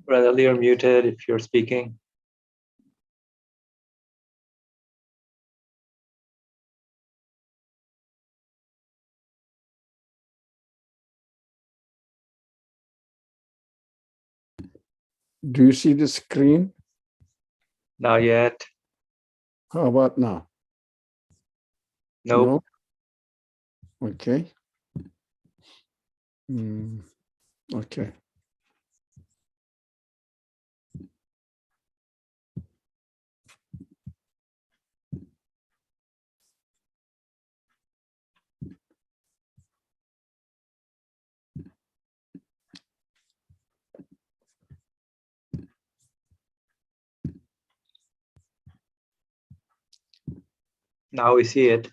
Brother, you're muted if you're speaking. Do you see the screen? Not yet. How about now? Nope. No? Okay. Okay. Now we see it.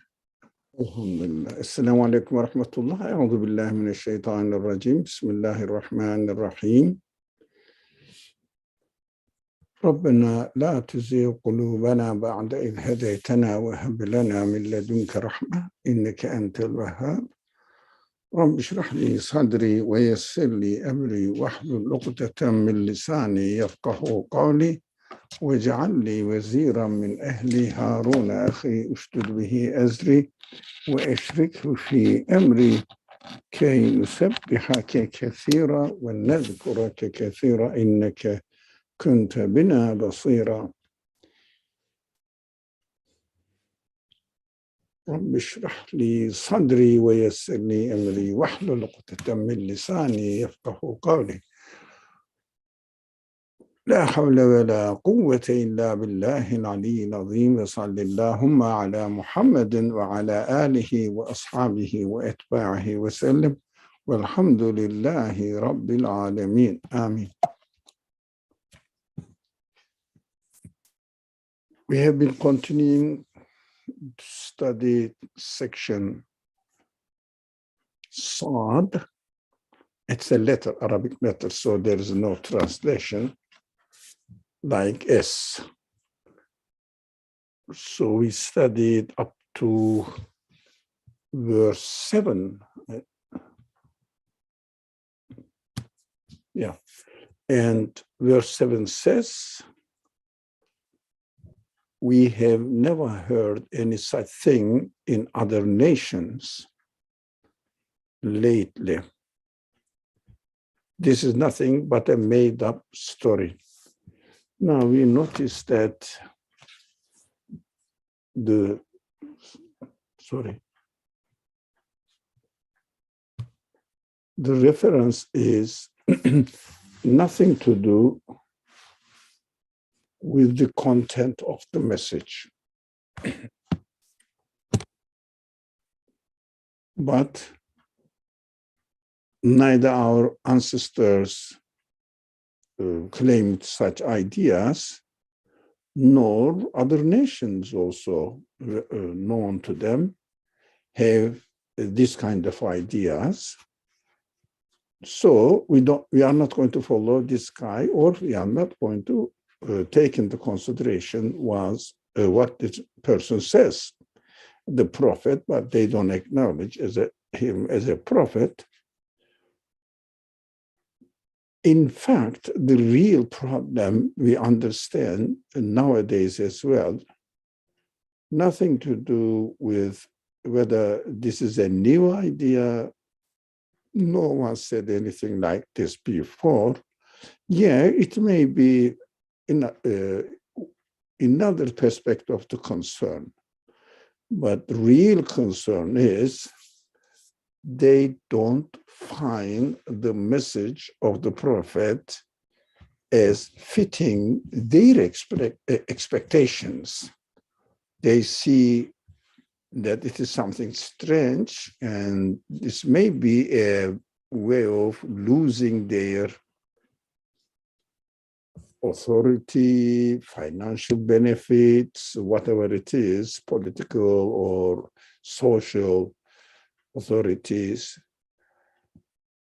Alhamdulillah. Assalamu alaikum wa rahmatullah. A'udhu billahi min ash-shaytan ar-rajim. Bismillahir rahmanir rahim. ربنا لا تزغ قلوبنا بعد إذ هديتنا وهب لنا من لدنك رحمة إنك أنت الوهاب رب اشرح لي صدري ويسر لي أمري واحلل عقدة من لساني يفقهوا قولي واجعل لي وزيرا من أهلي هارون أخي اشدد به أزري وأشركه في أمري كي نسبحك كثيرا ونذكرك كثيرا إنك كنت بنا بصيرا رب اشرح لي صدري ويسر لي أمري واحلل عقدة من لساني يفقه قولي لا حول ولا قوة إلا بالله العلي العظيم وصل اللهم على محمد وعلى آله وأصحابه وأتباعه وسلم والحمد لله رب العالمين آمين. We have been continuing to study section Sad. It's a letter, Arabic letter, so there is no translation like S. So we studied up to verse 7. Yeah. And verse 7 says, we have never heard any such thing in other nations lately. This is nothing but a made-up story. Now we notice that the reference is nothing to do with the content of the message. But neither our ancestors claimed such ideas, nor other nations also known to them have this kind of ideas. So we are not going to follow this guy, or we are not going to take into consideration was what this person says, the prophet, but they don't acknowledge him as a prophet. In fact, the real problem we understand nowadays as well, nothing to do with whether this is a new idea. No one said anything like this before. Yeah, it may be another perspective of the concern. But the real concern is they don't find the message of the prophet as fitting their expectations. They see that it is something strange, and this may be a way of losing their authority, financial benefits, whatever it is, political or social authorities.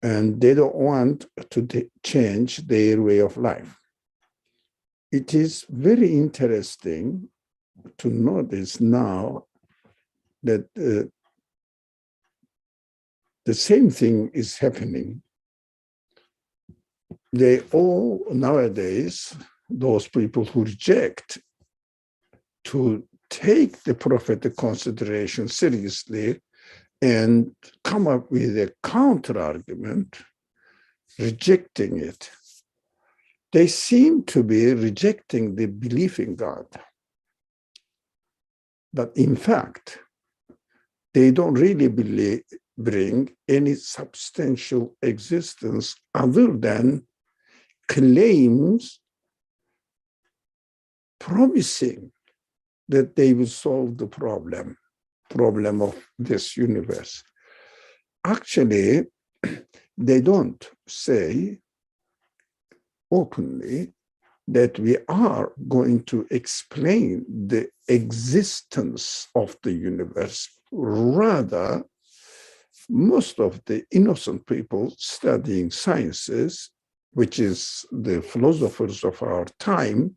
And they don't want to change their way of life. It is very interesting to notice now that the same thing is happening. they all nowadays, those people who reject to take the prophetic consideration seriously and come up with a counter argument, rejecting it, they seem to be rejecting the belief in God. But in fact, they don't really bring any substantial existence other than claims promising that they will solve the problem of this universe. Actually, they don't say openly that we are going to explain the existence of the universe. Rather, most of the innocent people studying sciences, which is the philosophers of our time,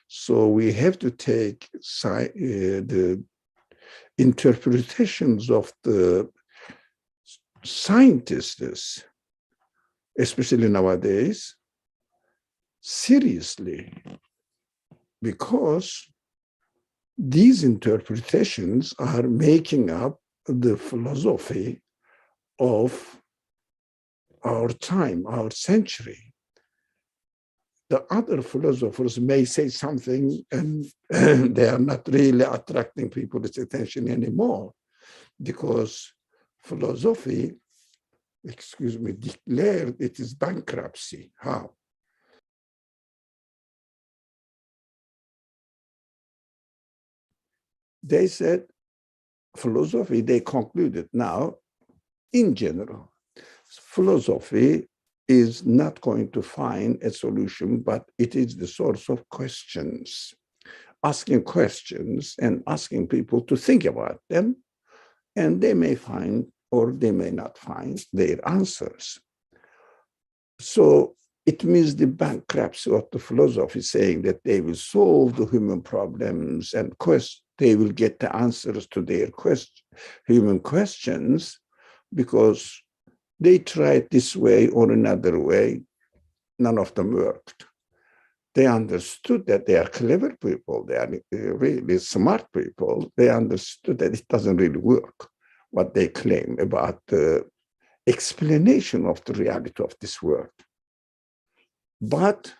so we have to take the interpretations of the scientists, especially nowadays, seriously, because these interpretations are making up the philosophy of our time, our century. The other philosophers may say something and they are not really attracting people's attention anymore because philosophy, declared it is bankruptcy. How? They said philosophy, they concluded now, in general, philosophy is not going to find a solution, but it is the source of questions. Asking questions and asking people to think about them, and they may find or they may not find their answers. So it means the bankruptcy of the philosophy, saying that they will solve the human problems and they will get the answers to their human questions, because they tried this way or another way, none of them worked. They understood that they are clever people, they are really smart people. They understood that it doesn't really work, what they claim about the explanation of the reality of this world. But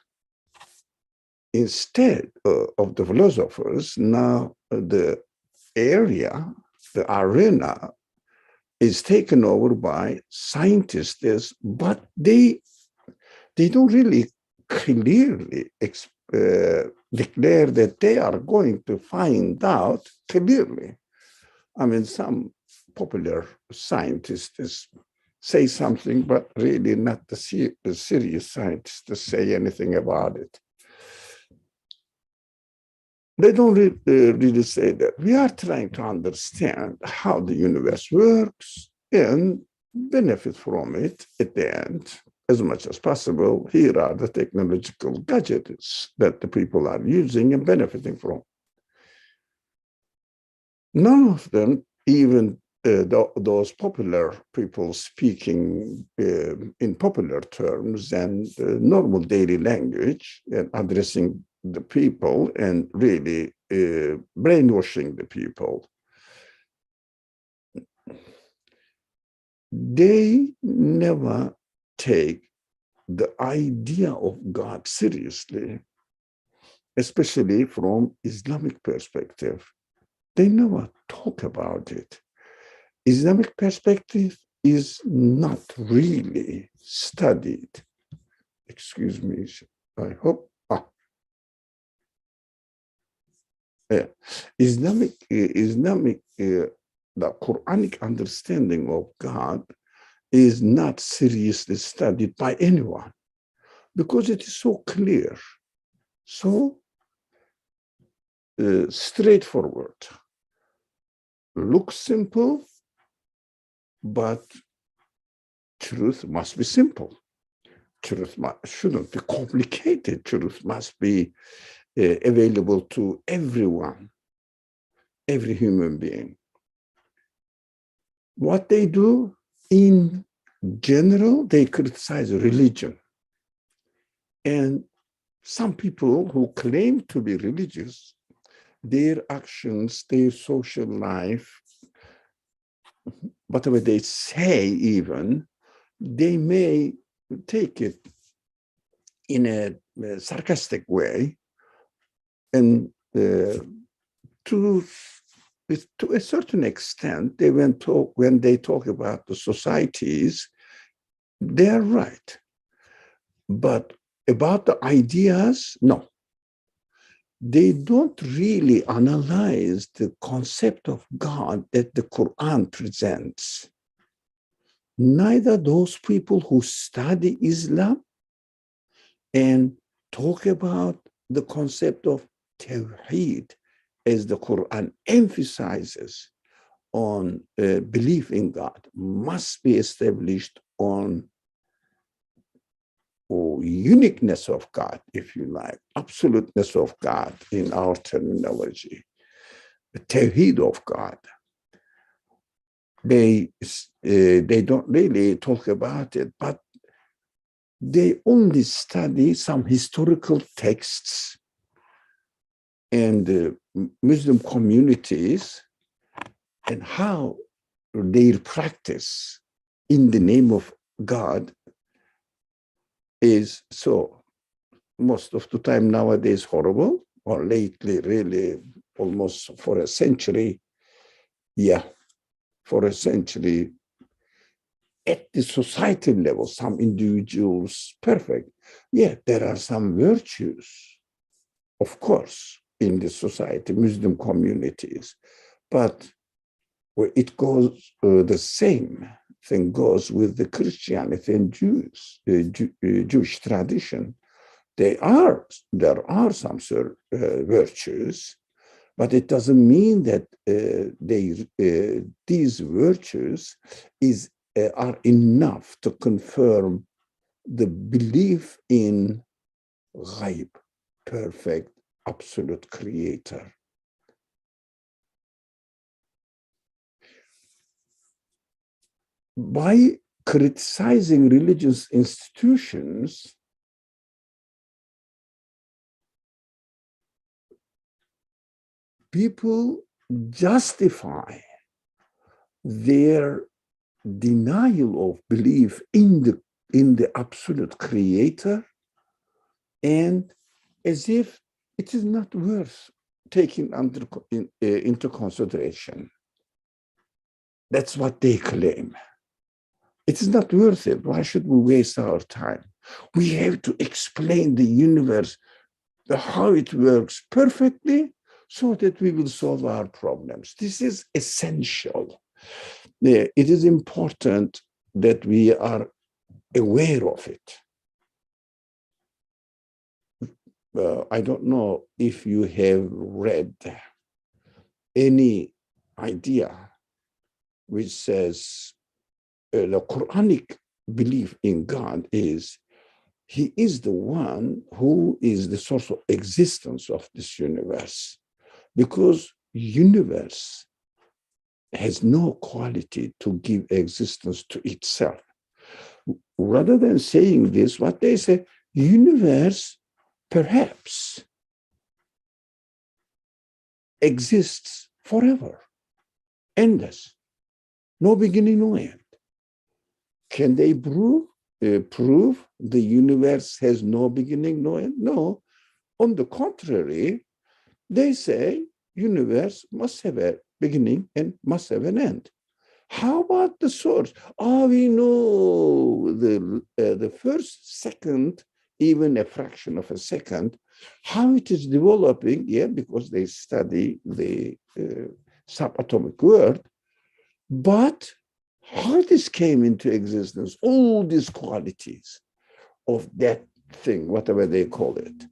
instead of the philosophers, now the area, the arena is taken over by scientists, but they don't really clearly declare that they are going to find out clearly. I mean, some popular scientists say something, but really not the serious scientists to say anything about it. They don't really say that. We are trying to understand how the universe works and benefit from it at the end as much as possible. Here are the technological gadgets that the people are using and benefiting from. None of them, even those popular people speaking in popular terms and normal daily language and addressing the people and really brainwashing the people, they never take the idea of God seriously, especially from Islamic perspective. They never talk about it. Islamic perspective is not really studied. Excuse me, I hope. Islamic, the Quranic understanding of God is not seriously studied by anyone because it is so clear, so straightforward, looks simple, but truth must be simple. Truth shouldn't be complicated. Truth must be available to everyone, every human being. What they do in general, they criticize religion. And some people who claim to be religious, their actions, their social life, whatever they say even, they may take it in a sarcastic way, and to a certain extent, when they talk about the societies, they're right. But about the ideas, no. They don't really analyze the concept of God that the Quran presents. Neither those people who study Islam and talk about the concept of Tawheed, as the Quran emphasizes on belief in God, must be established on uniqueness of God, if you like, absoluteness of God in our terminology, the Tawheed of God. They don't really talk about it, but they only study some historical texts and Muslim communities and how their practice in the name of God is so most of the time nowadays horrible, or lately really almost for a century, for a century, at the societal level, some individuals perfect. Yeah, there are some virtues, of course, in the society, Muslim communities, but it goes, the same thing goes with the Christianity and Jewish tradition. There are some virtues, but it doesn't mean that these virtues are enough to confirm the belief in ghaib, perfect, absolute creator. By criticizing religious institutions, people justify their denial of belief in the absolute creator, and as if it is not worth taking into consideration. That's what they claim. It is not worth it. Why should we waste our time? We have to explain the universe, how it works perfectly, so that we will solve our problems. This is essential. It is important that we are aware of it. I don't know if you have read any idea which says the Quranic belief in God is He is the one who is the source of existence of this universe, because universe has no quality to give existence to itself. Rather than saying this, what they say, universe perhaps exists forever, endless, no beginning, no end. Can they prove the universe has no beginning, no end? No. On the contrary, they say universe must have a beginning and must have an end. How about the source? We know the first second, even a fraction of a second, how it is developing, because they study the subatomic world, but how this came into existence, all these qualities of that thing, whatever they call it.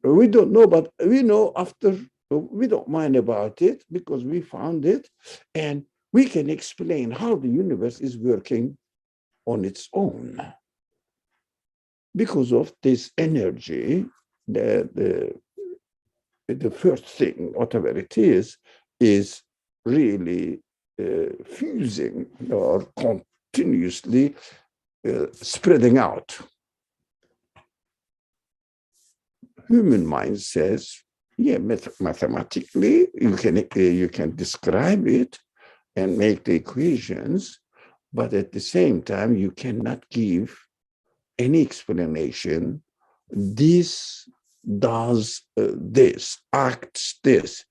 We don't know, but we know after, we don't mind about it because we found it, and we can explain how the universe is working on its own. Because of this energy, the first thing, whatever it is really fusing or continuously spreading out. Human mind says, yeah, mathematically, you can describe it and make the equations, but at the same time, you cannot give any explanation. This does this, acts this.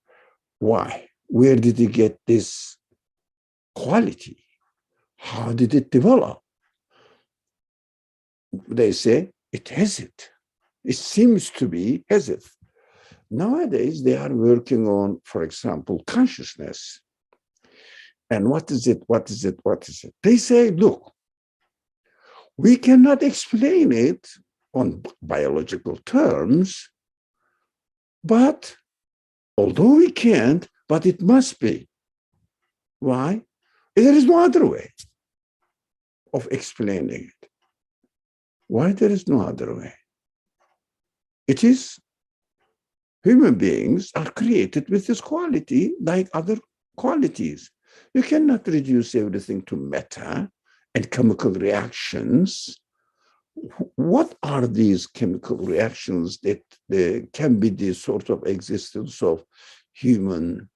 Why? Where did it get this quality? How did it develop? They say it has it. It seems to be has it. Nowadays, they are working on, for example, consciousness. And what is it? What is it? What is it? They say, look, we cannot explain it on biological terms, but although we can't, but it must be. Why? There is no other way of explaining it. Why there is no other way? It is human beings are created with this quality like other qualities. You cannot reduce everything to matter and chemical reactions. What are these chemical reactions that can be the sort of existence of human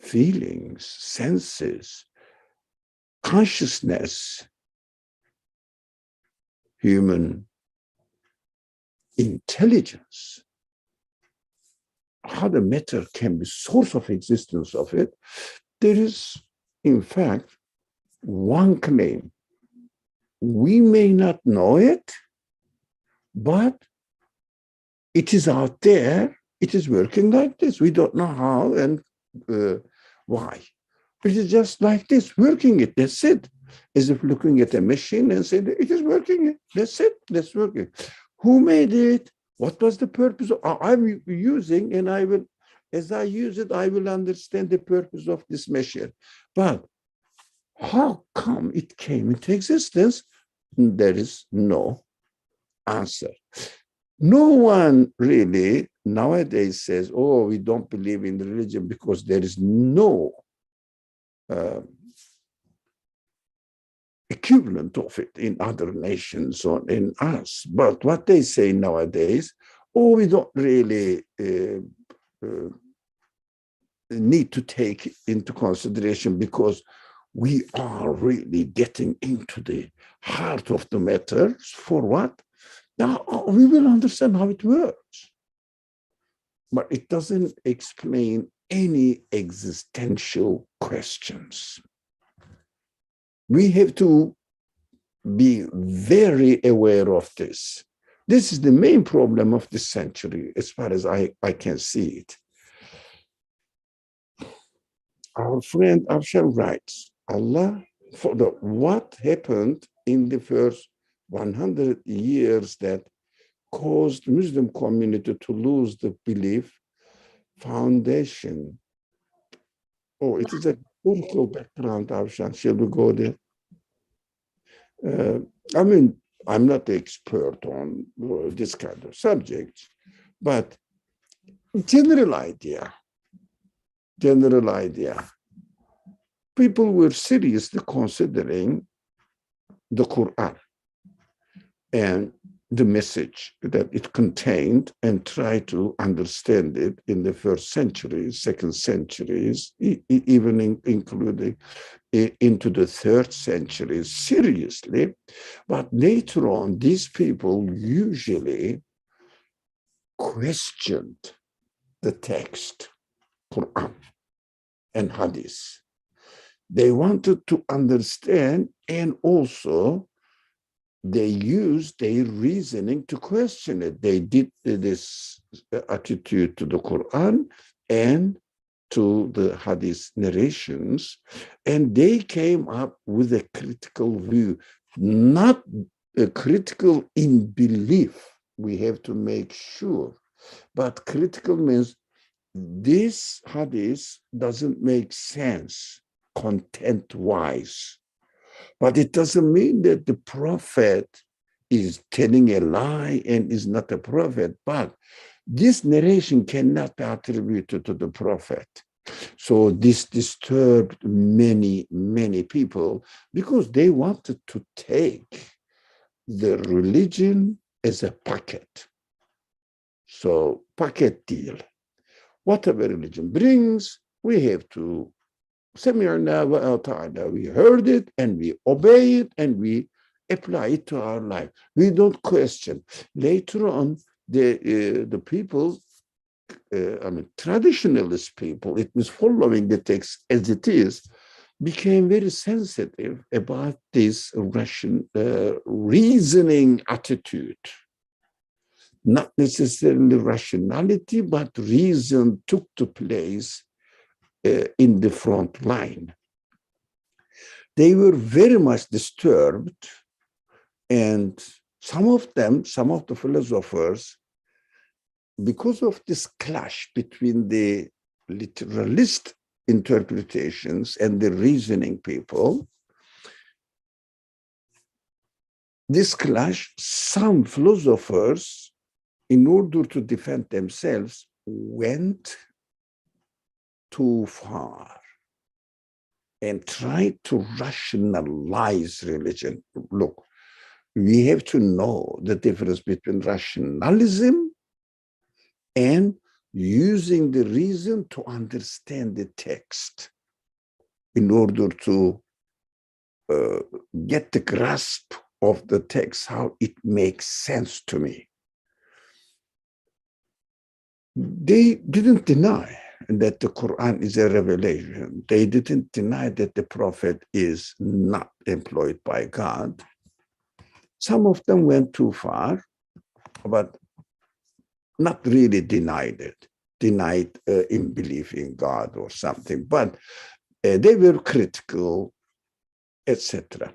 feelings, senses, consciousness, human intelligence? How the matter can be source of existence of it? There is, in fact, one claim. We may not know it, but it is out there. It is working like this. We don't know how and why. It is just like this, working it. That's it. As if looking at a machine and saying, it is working. That's it. That's working. Who made it? What was the purpose? I'm using, and I will, as I use it, I will understand the purpose of this machine. But how come it came into existence? There is no answer. No one really nowadays says, oh, we don't believe in religion because there is no equivalent of it in other nations or in us. But what they say nowadays, oh, we don't really need to take into consideration because we are really getting into the heart of the matter. For what? Now we will understand how it works. But it doesn't explain any existential questions. We have to be very aware of this. This is the main problem of this century, as far as I can see it. Our friend Afshan writes, Allah, for what happened in the first 100 years that caused Muslim community to lose the belief foundation. Oh, it is a historical background, Afshan. Shall we go there? I mean, I'm not the expert on this kind of subjects, but general idea. People were seriously considering the Qur'an and the message that it contained and try to understand it in the first centuries, second centuries, even including into the third century seriously. But later on, these people usually questioned the text, Qur'an and Hadith. They wanted to understand, and also they used their reasoning to question it. They did this attitude to the Quran and to the Hadith narrations, and they came up with a critical view, not a critical in belief. We have to make sure, but critical means this Hadith doesn't make sense content-wise. But it doesn't mean that the prophet is telling a lie and is not a prophet, but this narration cannot be attributed to the prophet. So this disturbed many, many people because they wanted to take the religion as a packet. So packet deal. Whatever religion brings, we have to sami'na wa ata'na. We heard it and we obey it and we apply it to our life. We don't question. Later on, the people, traditionalist people, it was following the text as it is, became very sensitive about this Russian reasoning attitude. Not necessarily rationality, but reason took the place in the front line. They were very much disturbed, and some of the philosophers, because of this clash between the literalist interpretations and the reasoning people, this clash, some philosophers, in order to defend themselves, went too far and tried to rationalize religion. Look, we have to know the difference between rationalism and using the reason to understand the text in order to get the grasp of the text, how it makes sense to me. They didn't deny that the Qur'an is a revelation. They didn't deny that the prophet is not employed by God. Some of them went too far, but not really denied in belief in God or something, but they were critical, etc.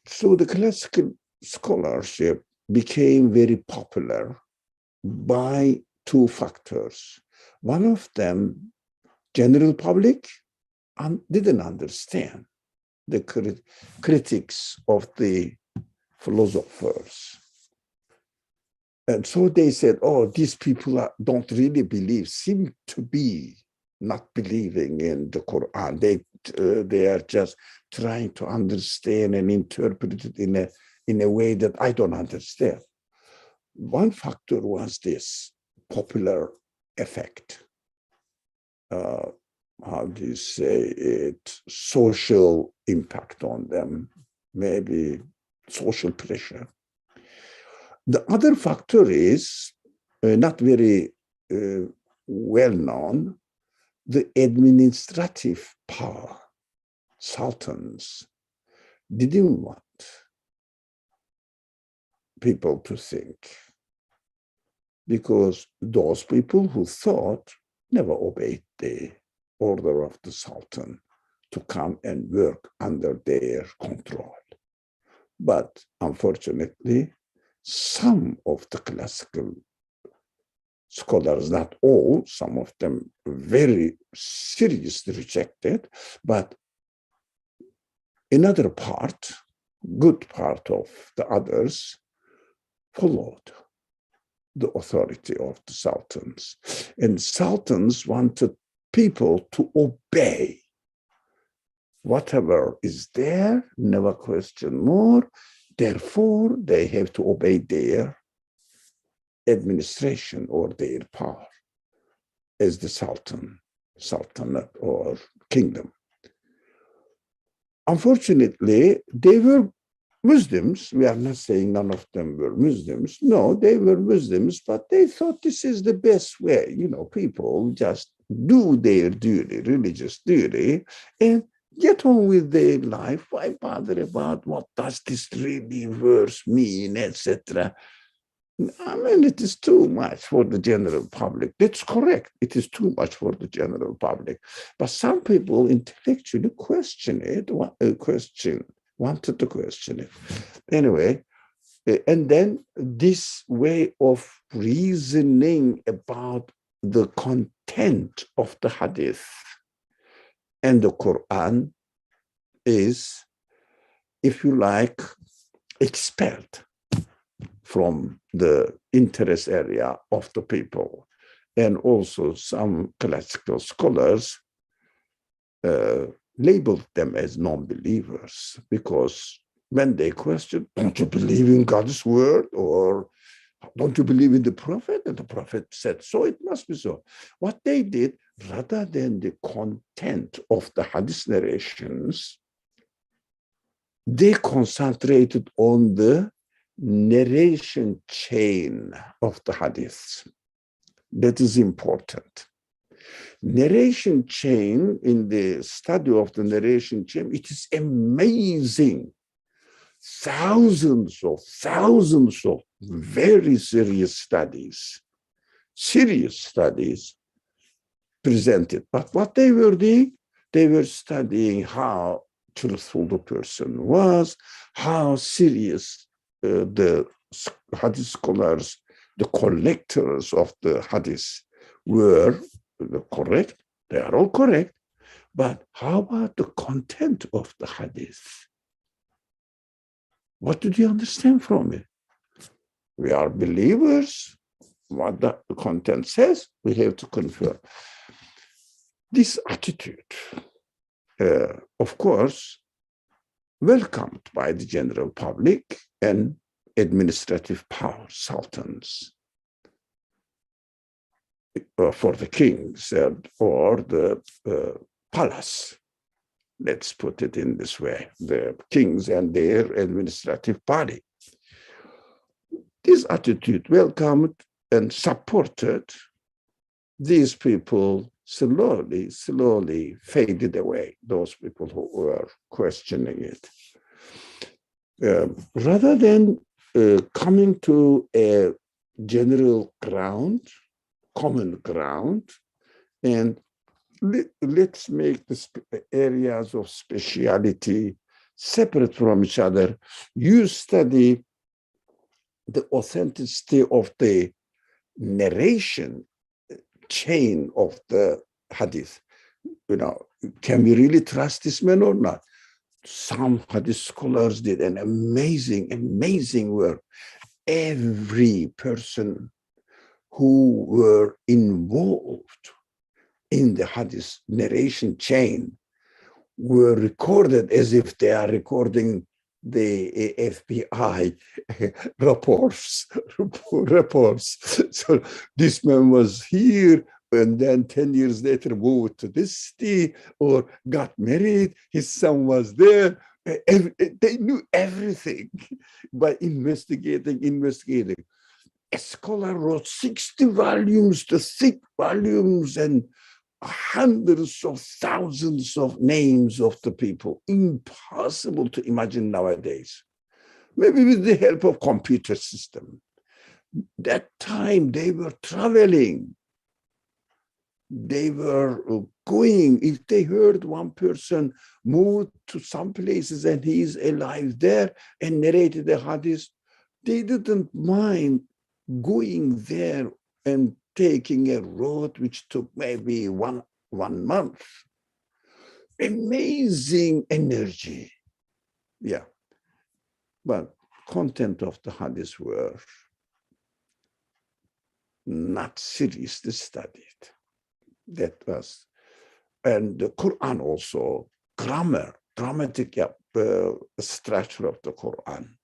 So the classical scholarship became very popular by two factors. One of them, general public, didn't understand the critics of the philosophers. And so they said, oh, these people don't really believe, seem to be not believing in the Quran. They are just trying to understand and interpret it in a way that I don't understand. One factor was this popular effect. How do you say it? Social impact on them, maybe social pressure. The other factor is not very well known, the administrative power. Sultans didn't want people to think, because those people who thought never obeyed the order of the Sultan to come and work under their control. But unfortunately, some of the classical scholars, not all, some of them very seriously rejected, but another part, good part of the others, followed the authority of the sultans. And sultans wanted people to obey whatever is there, never question more. Therefore, they have to obey their administration or their power as the sultanate or kingdom. Unfortunately, they were Muslims. We are not saying none of them were Muslims. No, they were Muslims, but they thought this is the best way. You know, people just do their duty, religious duty, and get on with their life. Why bother about what does this really verse mean, etc.? I mean, it is too much for the general public. That's correct. It is too much for the general public. But some people intellectually question it, wanted to question it. Anyway, and then this way of reasoning about the content of the Hadith and the Qur'an is, if you like, expelled from the interest area of the people. And also some classical scholars labeled them as non-believers because when they question, don't you believe in God's word? Or don't you believe in the prophet? And the prophet said, so it must be so. What they did, rather than the content of the hadith narrations, they concentrated on the narration chain of the hadiths. That is important. Narration chain, in the study of the narration chain, it is amazing. Thousands of very serious studies presented. But what they were doing, they were studying how truthful the person was, how serious the hadith scholars, the collectors of the hadith were correct. They are all correct. But how about the content of the hadith? What did you understand from it? We are believers. What the content says, we have to confirm. This attitude, of course, welcomed by the general public and administrative power, sultans, for the kings or the palace. Let's put it in this way, the kings and their administrative body. This attitude welcomed and supported. These people slowly faded away, those people who were questioning it. Rather than coming to a general ground, common ground, and let's make the areas of speciality separate from each other. You study the authenticity of the narration chain of the hadith. Can we really trust this man or not? Some hadith scholars did an amazing work. Every person who were involved in the hadith narration chain were recorded as if they are recording the FBI reports. So this man was here, and then 10 years later moved to this city or got married. His son was there. They knew everything by investigating. A scholar wrote 60 volumes, the thick volumes, and hundreds of thousands of names of the people. Impossible to imagine nowadays. Maybe with the help of computer system. That time they were traveling. They were going. If they heard one person moved to some places and he is alive there and narrated the hadith, they didn't mind going there and taking a road which took maybe one month. Amazing energy. Yeah. But content of the hadith were not seriously studied. That was, and the Qur'an also, grammatic structure of the Qur'an,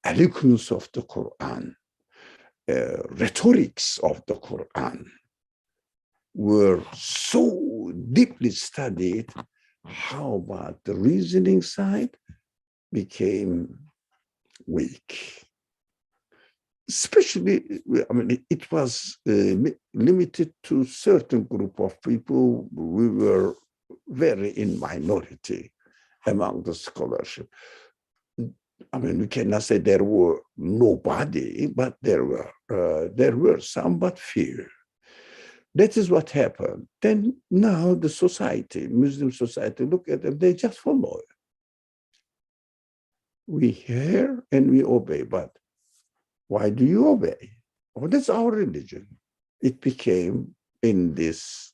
eloquence of the Qur'an, rhetorics of the Qur'an were so deeply studied. How about the reasoning side became weak? Especially, it was limited to certain group of people. We were very in minority among the scholarship. We cannot say there were nobody, but there were some, but few. That is what happened. Then now the society, Muslim society, look at them, they just follow. We hear and we obey, but why do you obey? Oh, that's our religion. It became in this,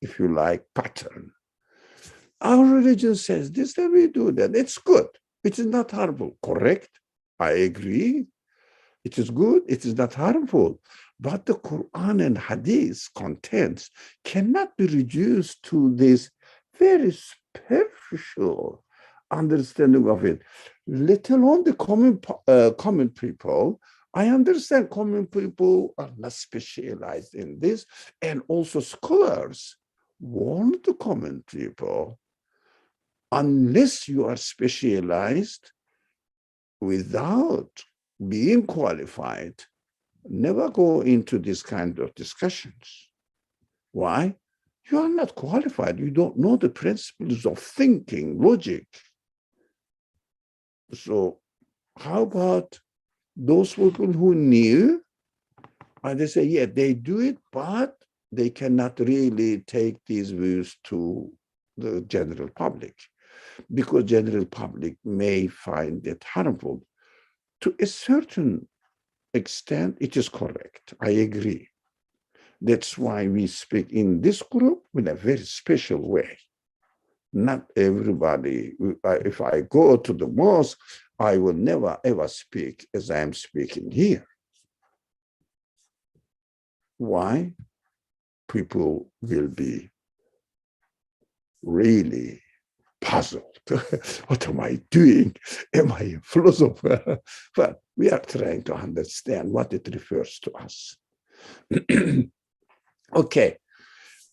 if you like, pattern. Our religion says this, then we do that. It's good. It is not harmful. Correct. I agree. It is good. It is not harmful. But the Quran and Hadith contents cannot be reduced to this very superficial understanding of it, let alone the common people. I understand common people are not specialized in this, and also scholars warn the common people, unless you are specialized without being qualified, never go into this kind of discussions. Why? You are not qualified. You don't know the principles of thinking, logic. So how about those people who knew, and they say, yeah, they do it, but they cannot really take these views to the general public, because general public may find it harmful. To a certain extent, it is correct. I agree. That's why we speak in this group in a very special way. Not everybody, if I go to the mosque, I will never ever speak as I am speaking here. Why? People will be really puzzled. What am I doing? Am I a philosopher? But we are trying to understand what it refers to us. Okay,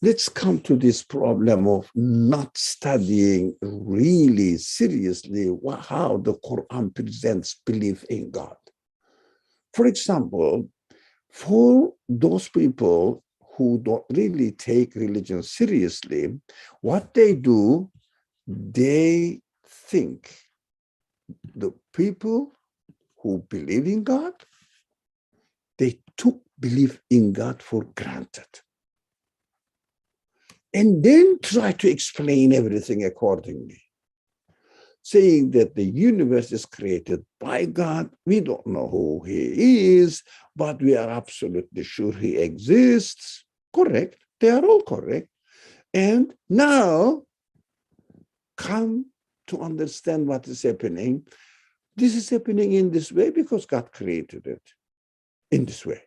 let's come to this problem of not studying really seriously how the Quran presents belief in God. For example, for those people who don't really take religion seriously, what they do, they think the people who believe in God, they took belief in God for granted, and then try to explain everything accordingly, saying that the universe is created by God. We don't know who he is, but we are absolutely sure he exists. Correct. They are all correct. And now come to understand what is happening. This is happening in this way because God created it in this way.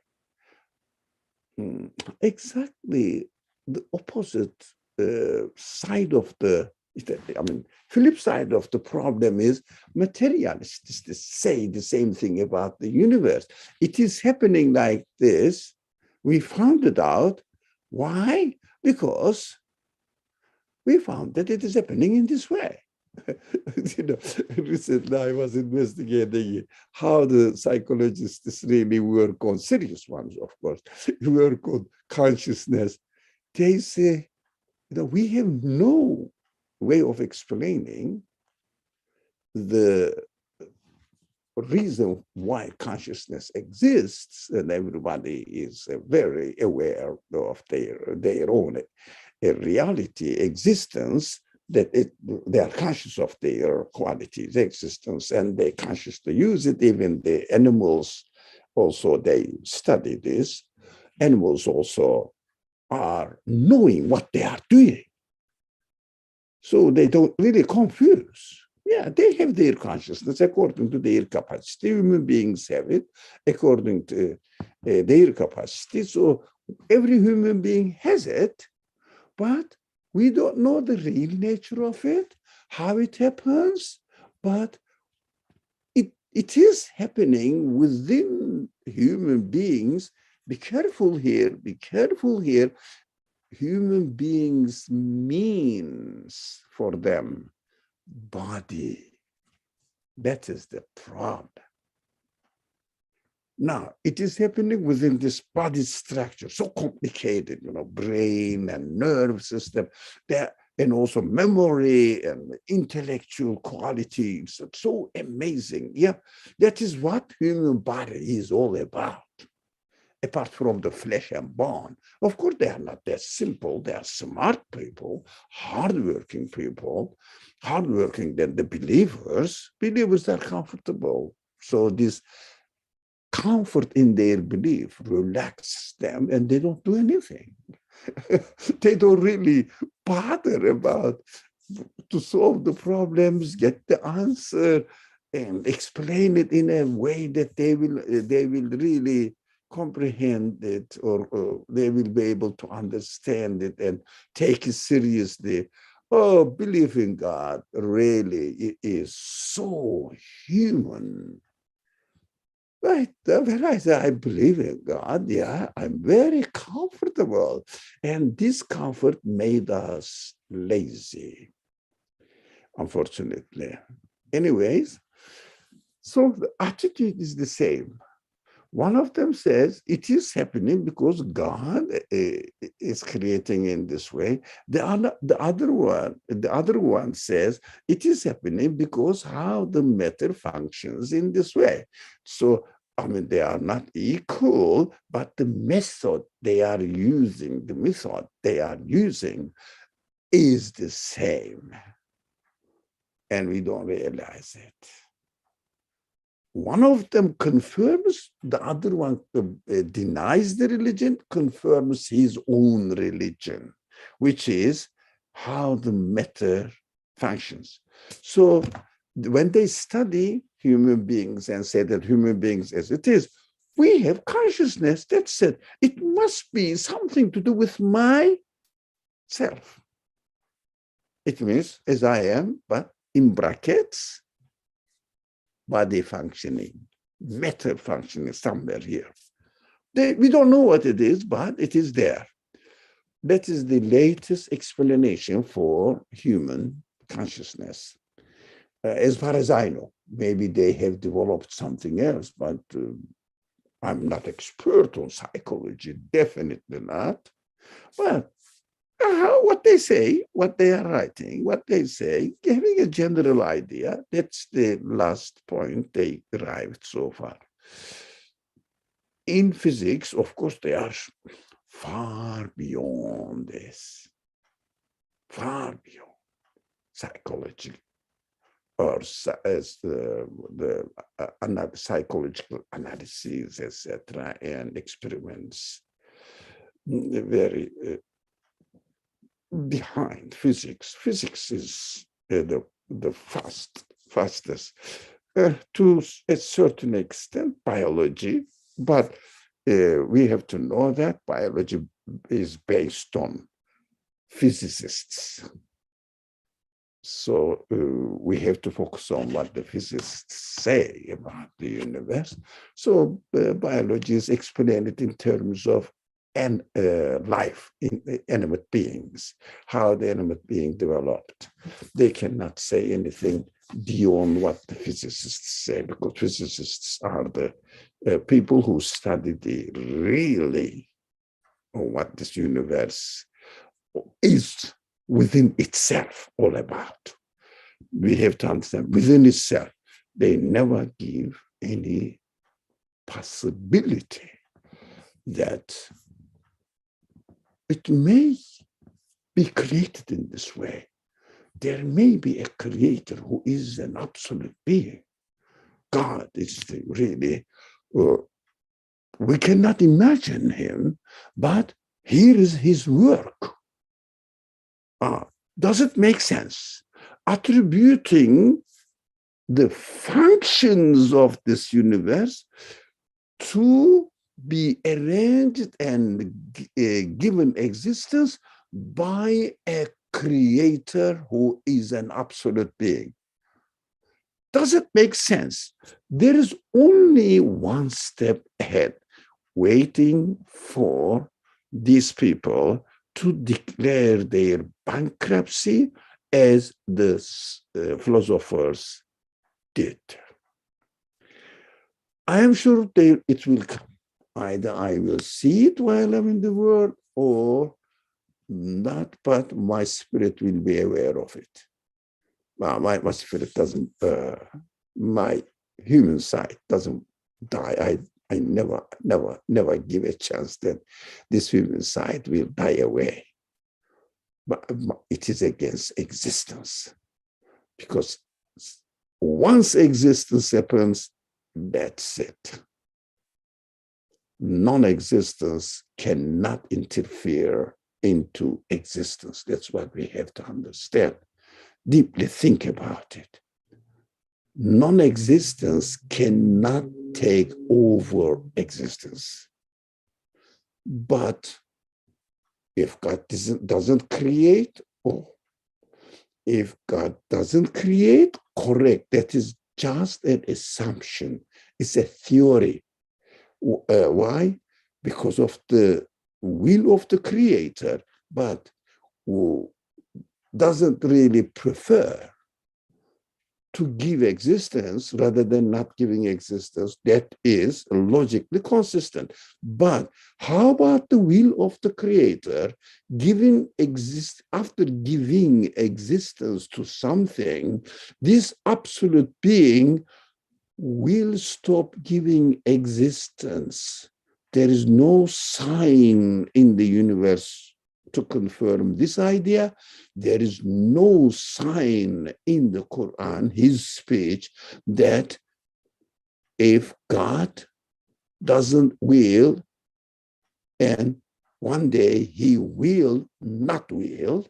Exactly the opposite side of the, flip side of the problem is materialists say the same thing about the universe. It is happening like this. We found it out. Why? Because we found that it is happening in this way. Recently I was investigating how the psychologists really work on, serious ones, of course, work on consciousness. They say, we have no way of explaining the reason why consciousness exists, and everybody is very aware of their own reality, existence, that they are conscious of their qualities, existence, and they consciously use it. Even the animals also, they study this. Animals also are knowing what they are doing. So they don't really confuse. Yeah, they have their consciousness according to their capacity. Human beings have it according to their capacity. So every human being has it, but we don't know the real nature of it, how it happens, but it is happening within human beings. Be careful here, be careful here. Human beings means for them body. That is the problem. Now, it is happening within this body structure, so complicated, brain and nerve system, and also memory and intellectual qualities. It's so amazing. Yeah, that is what human body is all about. Apart from the flesh and bone. Of course, they are not that simple. They are smart people, hardworking people, hardworking than the believers. Believers are comfortable. So this comfort in their belief relaxes them, and they don't do anything. They don't really bother about to solve the problems, get the answer, and explain it in a way that they will really comprehend it, or they will be able to understand it and take it seriously. Oh, belief in God really it is so human. Right. When I say I believe in God, yeah, I'm very comfortable. And this comfort made us lazy, unfortunately. Anyways, so the attitude is the same. One of them says it is happening because God is creating in this way. The other one says it is happening because how the matter functions in this way. So I mean, they are not equal, but the method they are using is the same, and we don't realize it. One of them confirms, the other one denies the religion, confirms his own religion, which is how the matter functions. So when they study human beings and say that human beings as it is, we have consciousness. That's it. It must be something to do with myself. It means as I am, but in brackets, body functioning, matter functioning somewhere here. We don't know what it is, but it is there. That is the latest explanation for human consciousness. As far as I know, maybe they have developed something else, but I'm not expert on psychology, definitely not. But what they say, what they are writing, what they say, giving a general idea, that's the last point they arrived so far. In physics, of course, they are far beyond this, far beyond psychology or as the psychological analysis, etc., and experiments. Very behind physics. Physics is the fastest to a certain extent biology, but we have to know that biology is based on physicists. So we have to focus on what the physicists say about the universe. So biology is explained it in terms of life in animate beings, how the animate being developed. They cannot say anything beyond what the physicists say, because physicists are the people who study the really what this universe is within itself all about. We have to understand within itself, they never give any possibility that it may be created in this way. There may be a creator who is an absolute being. God is really, we cannot imagine him, but here is his work. Does it make sense? Attributing the functions of this universe to be arranged and given existence by a creator who is an absolute being. Does it make sense? There is only one step ahead, waiting for these people to declare their bankruptcy as the philosophers did. I am sure it will come. Either I will see it while I'm in the world or not, but my spirit will be aware of it. Well, my spirit doesn't, my human side doesn't die. I never give a chance that this human side will die away. But it is against existence. Because once existence happens, that's it. Non-existence cannot interfere into existence. That's what we have to understand. Deeply think about it. Non-existence cannot take over existence. But if God doesn't create, If God doesn't create, correct. That is just an assumption. It's a theory. Why? Because of the will of the creator, but who doesn't really prefer to give existence rather than not giving existence. That is logically consistent. But how about the will of the creator after giving existence to something, this absolute being will stop giving existence? There is no sign in the universe to confirm this idea. There is no sign in the Qur'an, his speech, that if God doesn't will, and one day he will not will,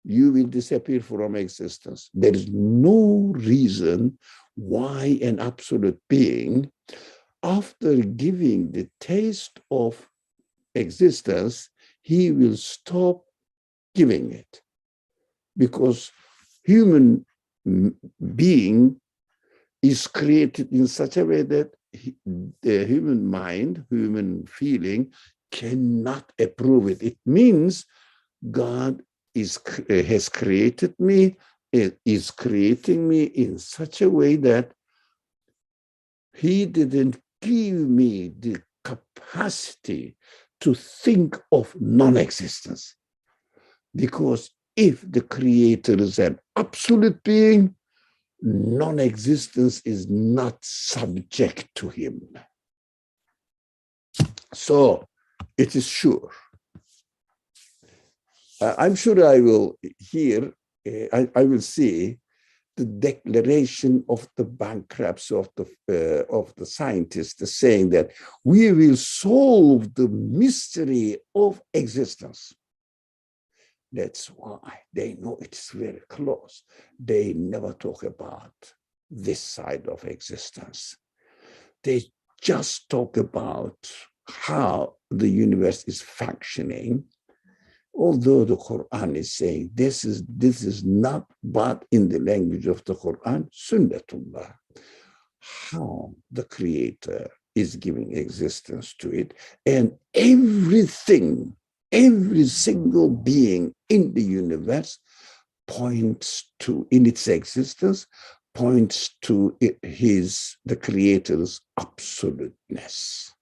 you will disappear from existence. There is no reason why an absolute being, after giving the taste of existence, he will stop giving it, because human being is created in such a way that the human mind, human feeling cannot approve it. It means God has created me, is creating me in such a way that he didn't give me the capacity to think of non-existence. Because if the creator is an absolute being, non-existence is not subject to him. So it is sure. I'm sure I will hear, I will see the declaration of the bankruptcy of the scientists saying that we will solve the mystery of existence. That's why they know it's very close. They never talk about this side of existence. They just talk about how the universe is functioning, although the Qur'an is saying this is not, but in the language of the Qur'an, sunnatullah, how the creator is giving existence to it, and everything, every single being in the universe points to, in its existence, points to the creator's absoluteness.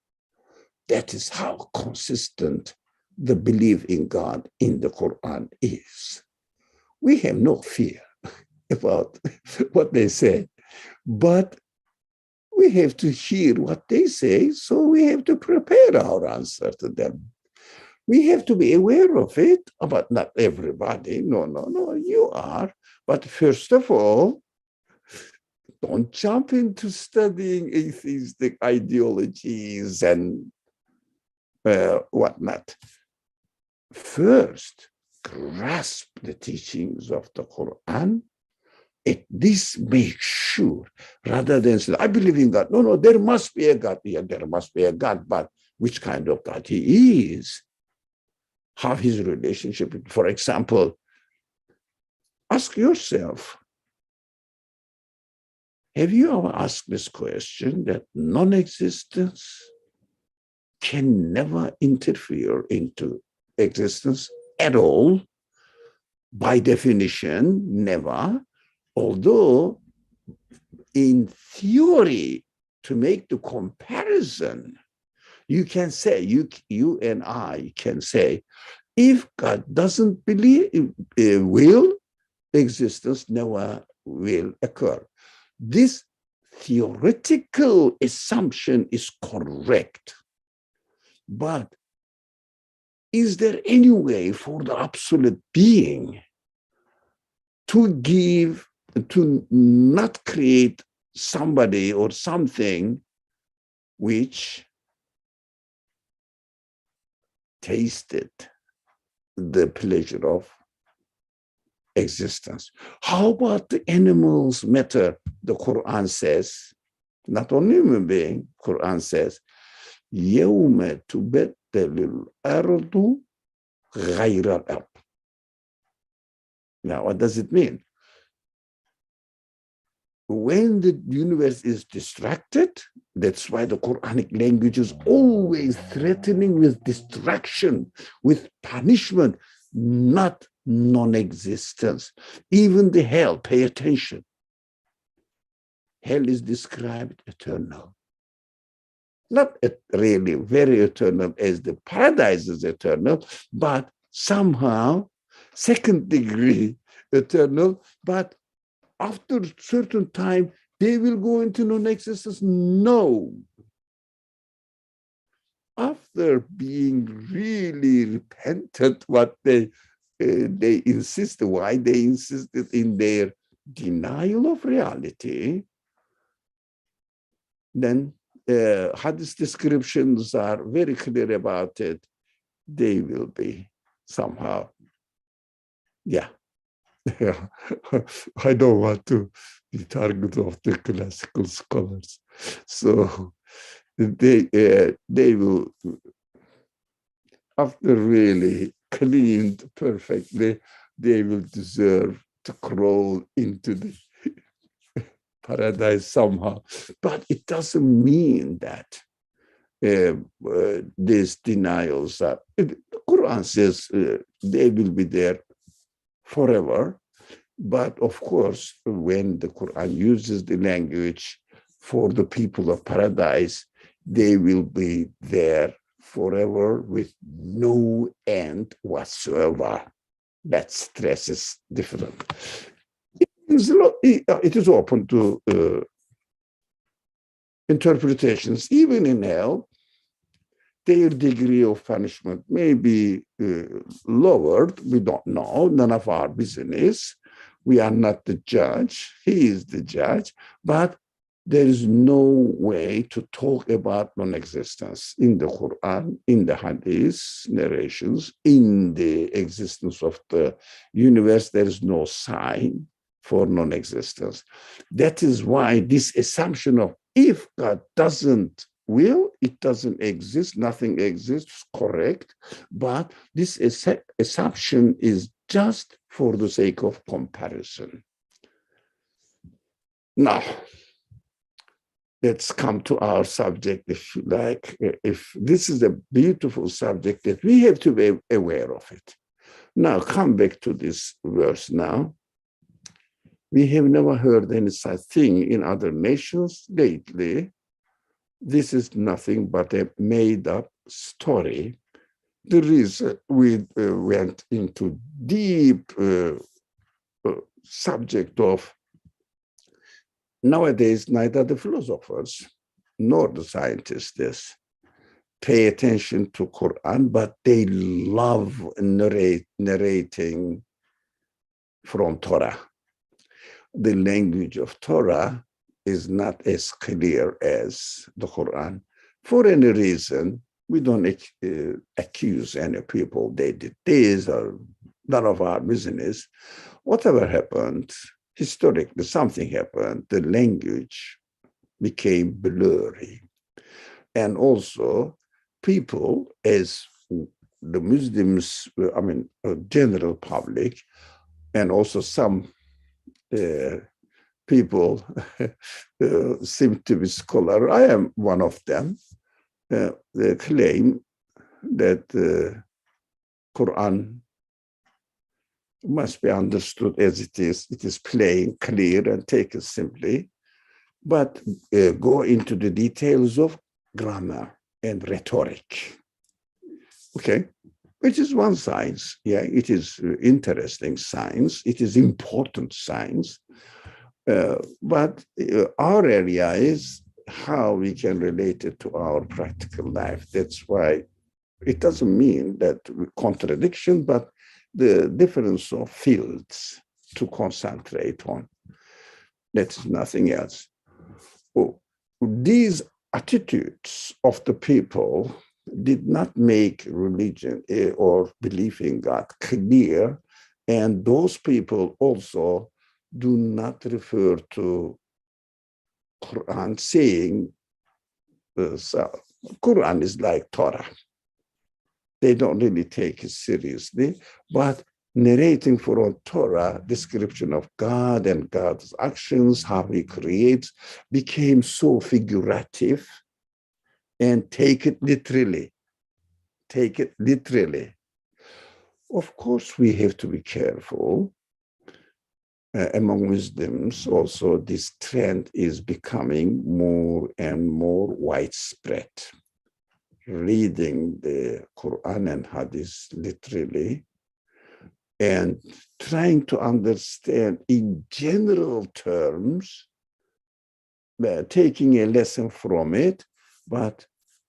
That is how consistent the belief in God in the Quran is. We have no fear about what they say, but we have to hear what they say, so we have to prepare our answer to them. We have to be aware of it, but not everybody. No, you are. But first of all, don't jump into studying atheistic ideologies and whatnot. First, grasp the teachings of the Quran. At least make sure, rather than say, I believe in God. No, there must be a God. Yeah, there must be a God, but which kind of God he is? How his relationship, for example, ask yourself, have you ever asked this question that non-existence can never interfere into existence at all? By definition, never. Although in theory, to make the comparison, you can say, you and I can say, if God doesn't believe, will, existence never will occur. This theoretical assumption is correct. But is there any way for the absolute being to not create somebody or something which tasted the pleasure of existence? How about the animals matter? The Quran says, not only human being, Quran says, يَوْمَ تُبَدَّلُ الْأَرْضُ غَيْرَ الْأَرْضِ. Now, what does it mean? When the universe is distracted, that's why the Quranic language is always threatening with distraction, with punishment, not non-existence. Even the hell, pay attention. Hell is described eternal. Not really very eternal as the paradise is eternal, but somehow second degree eternal, but after a certain time, they will go into non-existence. No. After being really repentant, what they insisted, why they insisted in their denial of reality, then Hadith descriptions are very clear about it. They will be somehow, yeah. I don't want to be target of the classical scholars. So they will, after really cleaned perfectly, they will deserve to crawl into the paradise somehow. But it doesn't mean that these denials are, the Quran says they will be there forever. But of course, when the Quran uses the language for the people of paradise, they will be there forever with no end whatsoever. That stress is different. It is open to interpretations. Even in hell, their degree of punishment may be lowered. We don't know, none of our business. We are not the judge. He is the judge. But there is no way to talk about non-existence in the Qur'an, in the Hadith narrations, in the existence of the universe. There is no sign for non-existence. That is why this assumption of if God doesn't will, it doesn't exist, nothing exists, correct. But this assumption is just for the sake of comparison. Now, let's come to our subject, if you like. If this is a beautiful subject that we have to be aware of it. Now, come back to this verse now. We have never heard any such thing in other nations lately. This is nothing but a made-up story. The reason we went into deep subject of nowadays, neither the philosophers nor the scientists pay attention to Quran, but they love narrating from Torah. The language of Torah is not as clear as the Quran. For any reason, we don't accuse any people they did this or none of our business. Whatever happened, historically something happened, the language became blurry. And also people, as the Muslims, I mean, general public, and also some people seem to be scholar. I am one of them. They claim that Quran must be understood as it is. It is plain, clear, and taken simply, but go into the details of grammar and rhetoric. Okay, which is one science. Yeah, it is interesting science. It is important science. But our area is how we can relate it to our practical life. That's why it doesn't mean that contradiction, but the difference of fields to concentrate on. That's nothing else. Oh, these attitudes of the people did not make religion or belief in God clear, and those people also do not refer to Quran saying, Quran is like Torah. They don't really take it seriously, but narrating from Torah, description of God and God's actions, how he creates, became so figurative and take it literally. Take it literally. Of course, we have to be careful. Among wisdoms, also, this trend is becoming more and more widespread. Reading the Qur'an and Hadith literally and trying to understand in general terms, taking a lesson from it, but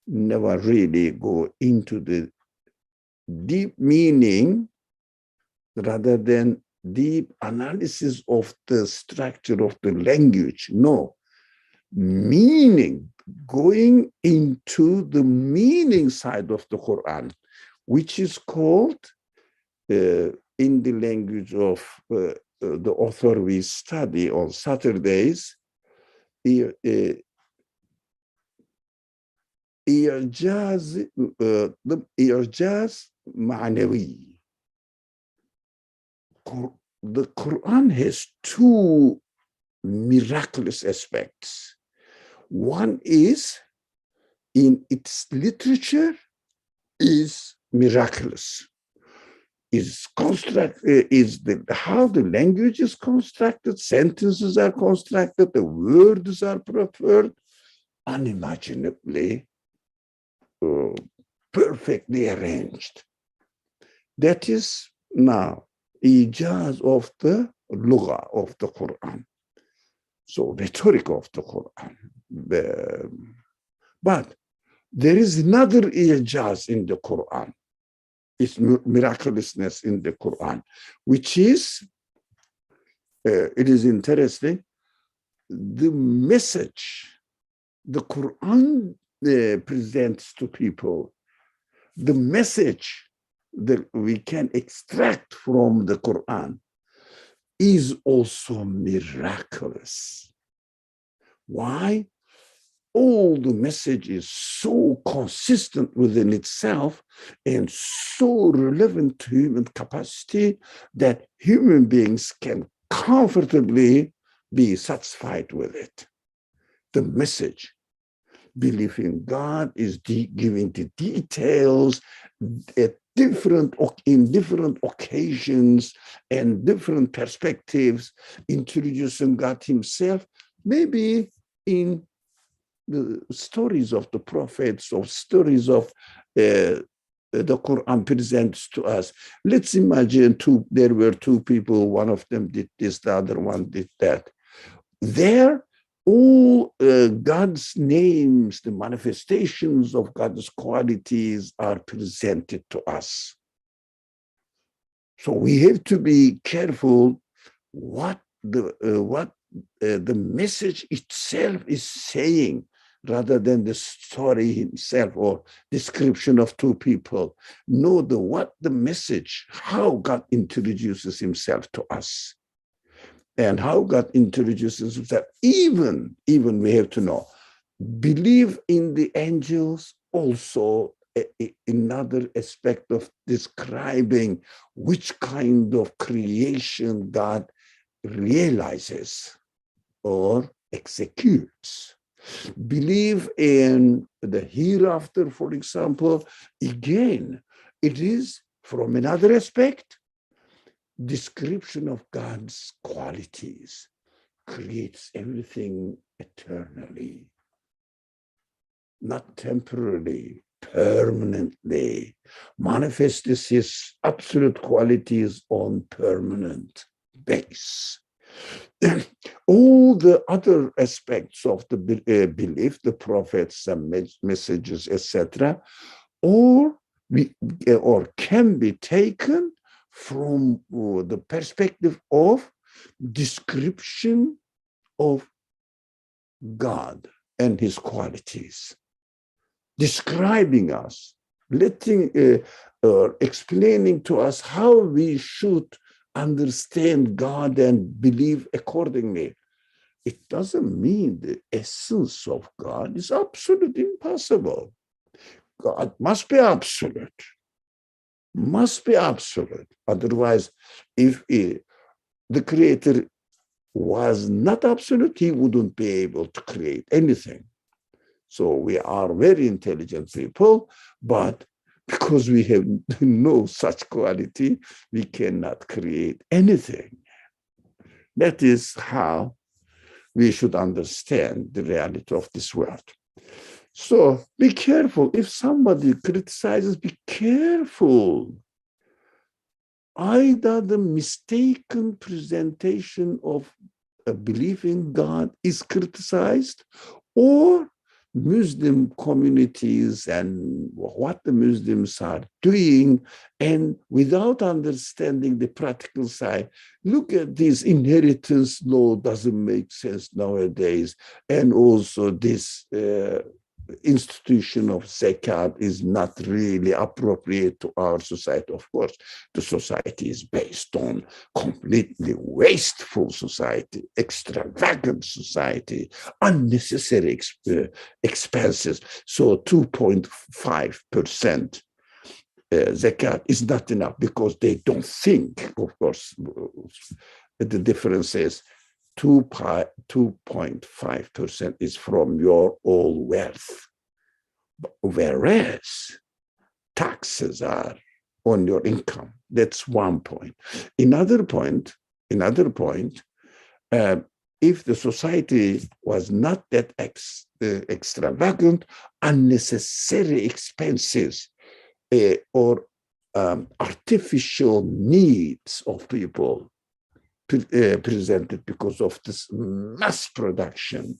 never really go into the deep meaning rather than deep analysis of the structure of the language. No, meaning, going into the meaning side of the Quran, which is called, in the language of the author we study on Saturdays, the إعجاز معنوي. The Quran has two miraculous aspects. One is, in its literature, is miraculous. Is how the language is constructed, sentences are constructed, the words are prepared, unimaginably perfectly arranged. That is now ijaz of the lugha of the Quran. So rhetoric of the Quran. But there is another ijaz in the Quran. It's miraculousness in the Quran, which is, it is interesting, the message the Quran presents to people, the message that we can extract from the Quran is also miraculous. Why? All the message is so consistent within itself and so relevant to human capacity that human beings can comfortably be satisfied with it. The message, belief in God, is giving the details in different occasions and different perspectives, introducing God himself, maybe in the stories of the prophets or stories of the Quran presents to us. Let's imagine there were two people, one of them did this, the other one did that. There, all God's names, the manifestations of God's qualities are presented to us. So we have to be careful what the message itself is saying, rather than the story himself or description of two people. Know what the message, how God introduces himself to us. And how God introduces himself, even we have to know, believe in the angels, also another aspect of describing which kind of creation God realizes or executes. Believe in the hereafter, for example, again, it is from another aspect, description of God's qualities, creates everything eternally, not temporarily, permanently, manifests his absolute qualities on permanent base. All the other aspects of the belief, the prophets and messages, etc., or can be taken from the perspective of description of God and his qualities, describing us, explaining to us how we should understand God and believe accordingly. It doesn't mean the essence of God is absolute, impossible. God must be absolute. must be absolute. Otherwise, if the Creator was not absolute, he wouldn't be able to create anything. So we are very intelligent people, but because we have no such quality, we cannot create anything. That is how we should understand the reality of this world. So be careful. If somebody criticizes, be careful. Either the mistaken presentation of a belief in God is criticized, or Muslim communities and what the Muslims are doing, and without understanding the practical side. Look at this inheritance law doesn't make sense nowadays, and also this institution of zakat is not really appropriate to our society. Of course, the society is based on completely wasteful society, extravagant society, unnecessary expenses. So 2.5% zakat is not enough because they don't think. Of course, the difference is 2.5% is from your all wealth, whereas taxes are on your income. That's one point. Another point, if the society was not that extravagant, unnecessary expenses or artificial needs of people presented because of this mass production.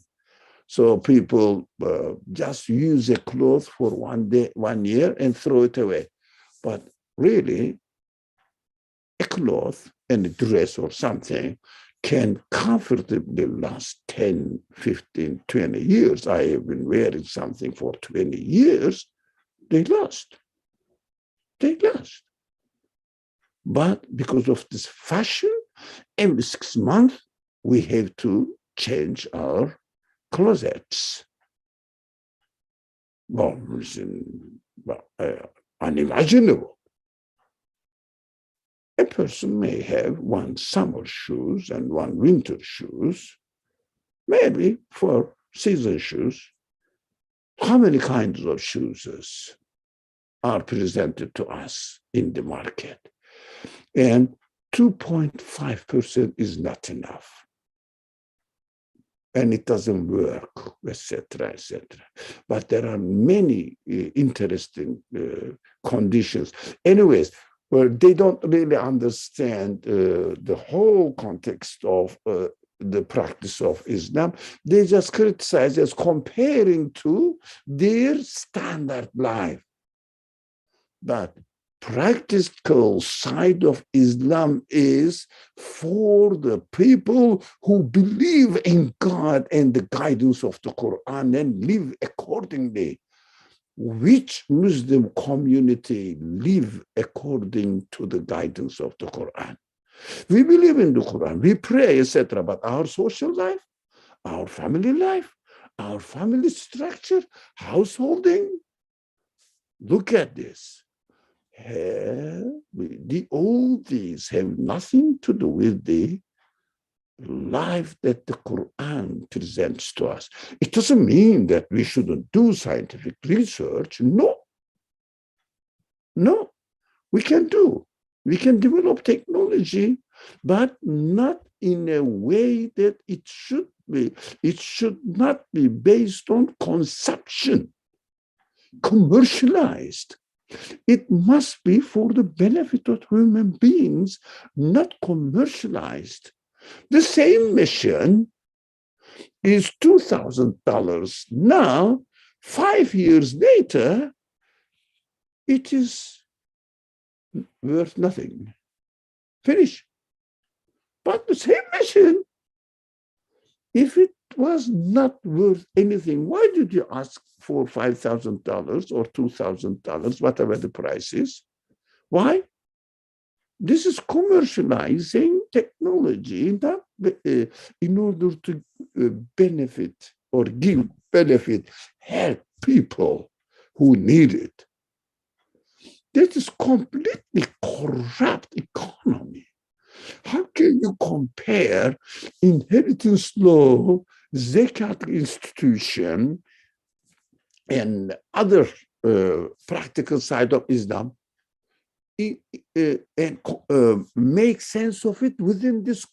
So people just use a cloth for 1 day, 1 year, and throw it away. But really, a cloth and a dress or something can comfortably last 10, 15, 20 years. I have been wearing something for 20 years. They last. But because of this fashion, every 6 months, we have to change our closets. Well, unimaginable. A person may have one summer shoes and one winter shoes, maybe 4 season shoes. How many kinds of shoes are presented to us in the market? And 2.5% is not enough. And it doesn't work, etc., etc. But there are many interesting conditions. Anyways, well, they don't really understand the whole context of the practice of Islam. They just criticize as comparing to their standard life. But practical side of Islam is for the people who believe in God and the guidance of the Qur'an and live accordingly. Which Muslim community live according to the guidance of the Qur'an? We believe in the Qur'an, we pray, etc. But our social life, our family life, our family structure, householding, look at this. All these have nothing to do with the life that the Quran presents to us. It doesn't mean that we shouldn't do scientific research. No, we can do. We can develop technology, but not in a way that it should be. It should not be based on consumption, commercialized. It must be for the benefit of human beings, not commercialized. The same mission is $2,000 now. 5 years later, it is worth nothing. Finish. But the same mission, if it was not worth anything, why did you ask for $5,000 or $2,000, whatever the price is? Why? This is commercializing technology in order to benefit or give benefit, help people who need it. That is completely corrupt economy. How can you compare inheritance law, zakat institution, and other practical side of Islam and make sense of it within this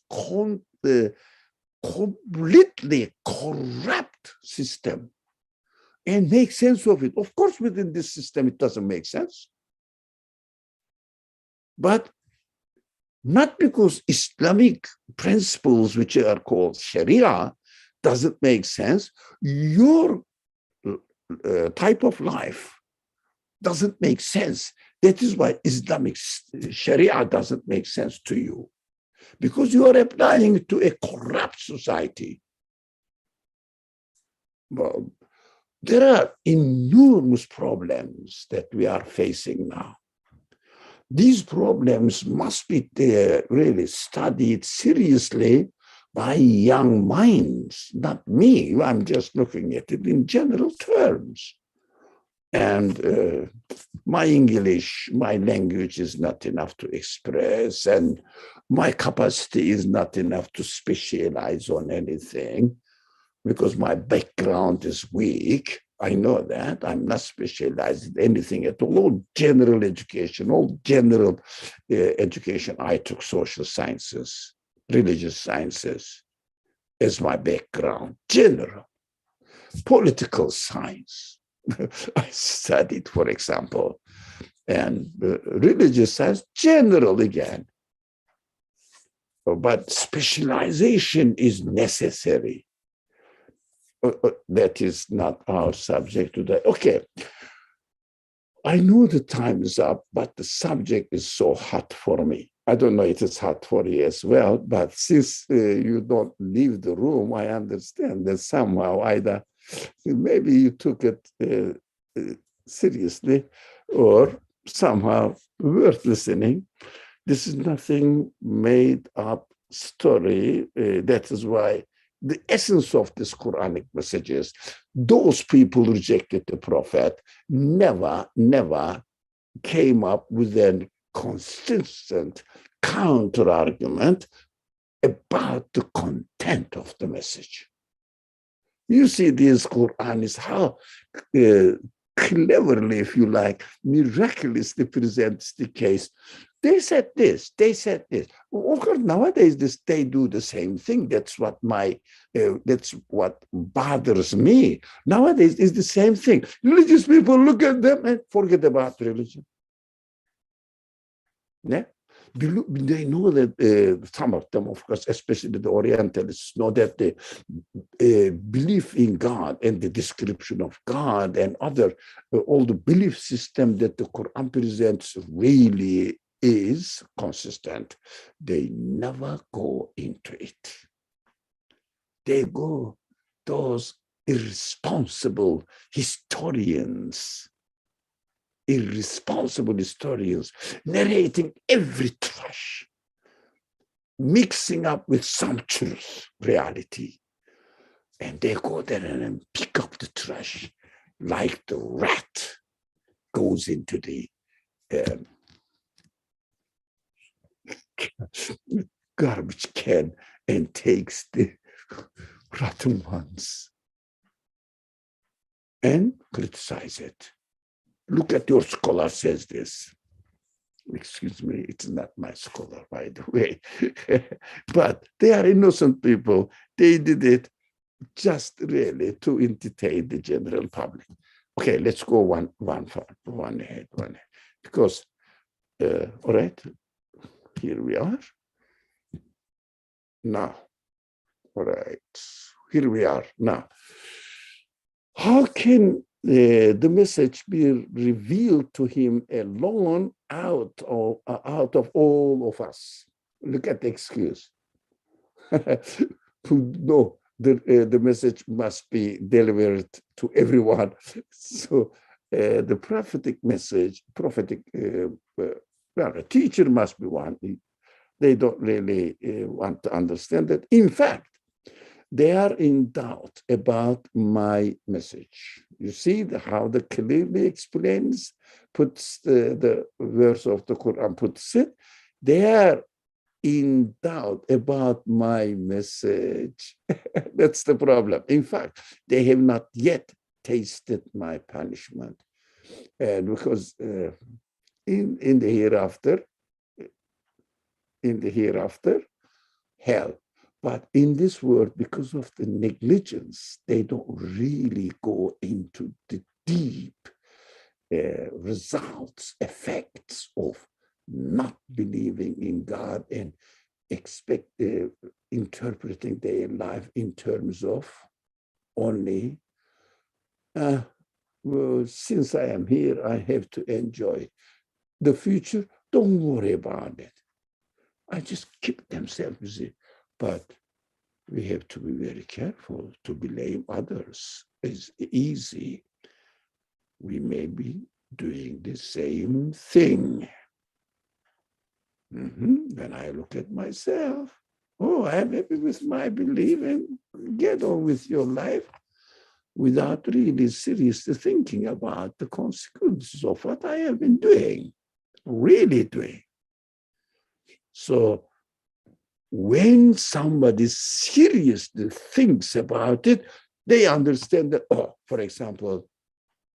completely corrupt system and make sense of it? Of course, within this system, it doesn't make sense. But not because Islamic principles, which are called Sharia, doesn't make sense. Your type of life doesn't make sense. That is why Islamic Sharia doesn't make sense to you, because you are applying it to a corrupt society. Well, there are enormous problems that we are facing now. These problems must be really studied seriously by young minds, not me. I'm just looking at it in general terms. And my English, my language is not enough to express, and my capacity is not enough to specialize on anything because my background is weak. I know that. I'm not specialized in anything at all. All general education, I took social sciences, religious sciences as my background, general. Political science. I studied, for example, and religious science, general again. But specialization is necessary. That is not our subject today. Okay, I know the time is up, but the subject is so hot for me. I don't know if it's hot for you as well, but since you don't leave the room, I understand that somehow either maybe you took it seriously or somehow worth listening. This is nothing made up story. That is why the essence of this Quranic message is those people who rejected the Prophet never came up with a consistent counter-argument about the content of the message. You see, this Qur'an is how cleverly, if you like, miraculously presents the case. They said this, they said this. Of course, nowadays they do the same thing. That's what that's what bothers me. Nowadays it's the same thing. Religious people look at them and forget about religion. Yeah? They know that some of them, of course, especially the Orientalists, know that the belief in God and the description of God and all the belief system that the Quran presents really is consistent. They never go into it. They go, those irresponsible historians, narrating every trash, mixing up with some truth, reality. And they go there and pick up the trash like the rat goes into the garbage can and takes the rotten ones and criticize it. Look at your scholar says this. Excuse me, it's not my scholar, by the way. But they are innocent people. They did it just really to entertain the general public. Okay, let's go one ahead. Because, all right, here we are. Now, all right, here we are now. How can the message be revealed to him alone out of all of us? Look at the excuse. No, the message must be delivered to everyone. So the prophetic message, a teacher must be one. They don't really want to understand that. In fact, they are in doubt about my message. You see how the clearly explains, puts the verse of the Quran, puts it. They are in doubt about my message. That's the problem. In fact, they have not yet tasted my punishment. And because in the hereafter, hell. But in this world, because of the negligence, they don't really go into the deep results, effects of not believing in God and interpreting their life in terms of only, well, since I am here, I have to enjoy the future. Don't worry about it. I just keep themselves busy. But we have to be very careful to blame others. It's easy. We may be doing the same thing. When I look at myself, I'm happy with my belief and get on with your life without really seriously thinking about the consequences of what I have been doing, really doing. So when somebody seriously thinks about it, they understand that, for example,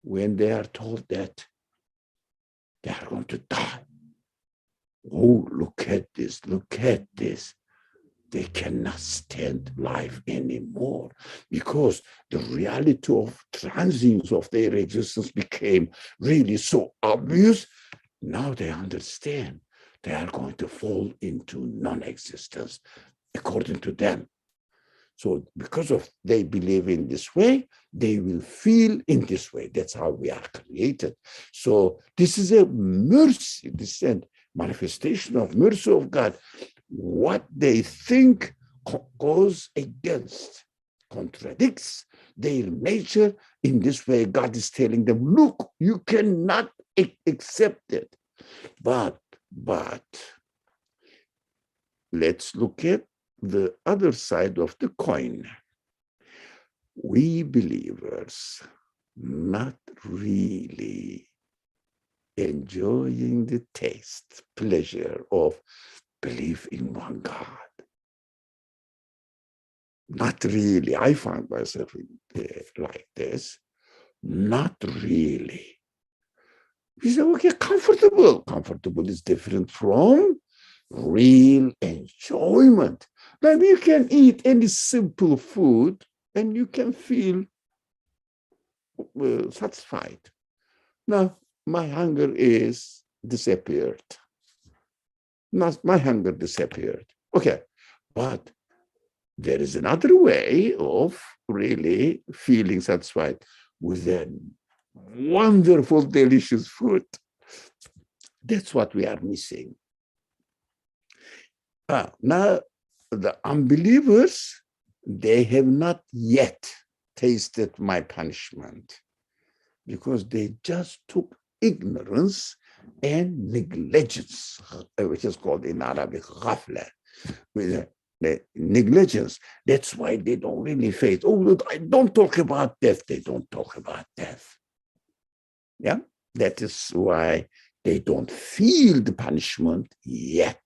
when they are told that they are going to die, look at this, look at this. They cannot stand life anymore because the reality of transience of their existence became really so obvious. Now they understand they are going to fall into non-existence according to them. So because of they believe in this way, they will feel in this way. That's how we are created. So this is a mercy, this is a manifestation of mercy of God. What they think goes against, contradicts their nature. In this way, God is telling them, look, you cannot accept it. But let's look at the other side of the coin. We believers not really enjoying the taste, pleasure of belief in one God. Not really. I find myself like this. Not really. We say, okay, comfortable. Comfortable is different from real enjoyment. Like you can eat any simple food and you can feel satisfied. Now, my hunger is disappeared. Not my hunger disappeared. Okay, but there is another way of really feeling satisfied with a wonderful, delicious food. That's what we are missing. Now, the unbelievers, they have not yet tasted my punishment because they just took ignorance and negligence, which is called in Arabic ghafla, with the negligence. That's why they don't really face. I don't talk about death. They don't talk about death. Yeah, that is why they don't feel the punishment yet.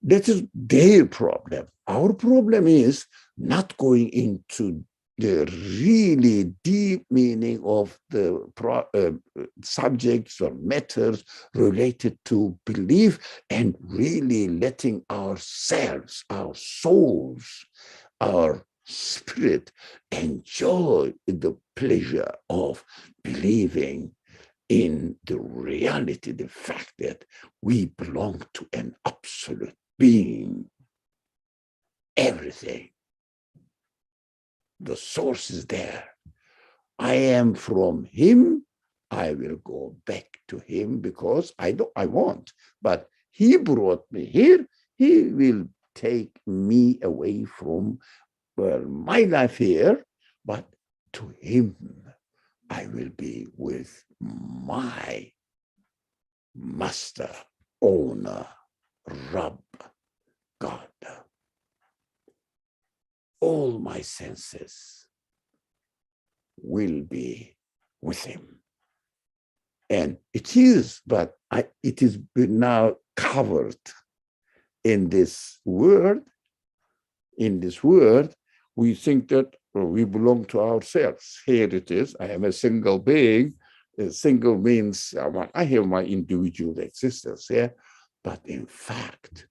That is their problem. Our problem is not going into the really deep meaning of the subjects or matters related to belief and really letting ourselves, our souls, our spirit enjoy the pleasure of believing in the reality, the fact that we belong to an absolute being. Everything. The source is there. I am from him. I will go back to him because I want. But he brought me here. He will take me away from my life here. But to him, I will be with my master, owner, Rabb, God. All my senses will be with him. And it is, but it is now covered in this word. In this word, we think that we belong to ourselves. Here it is, I am a single being. Single means I have my individual existence here, but in fact,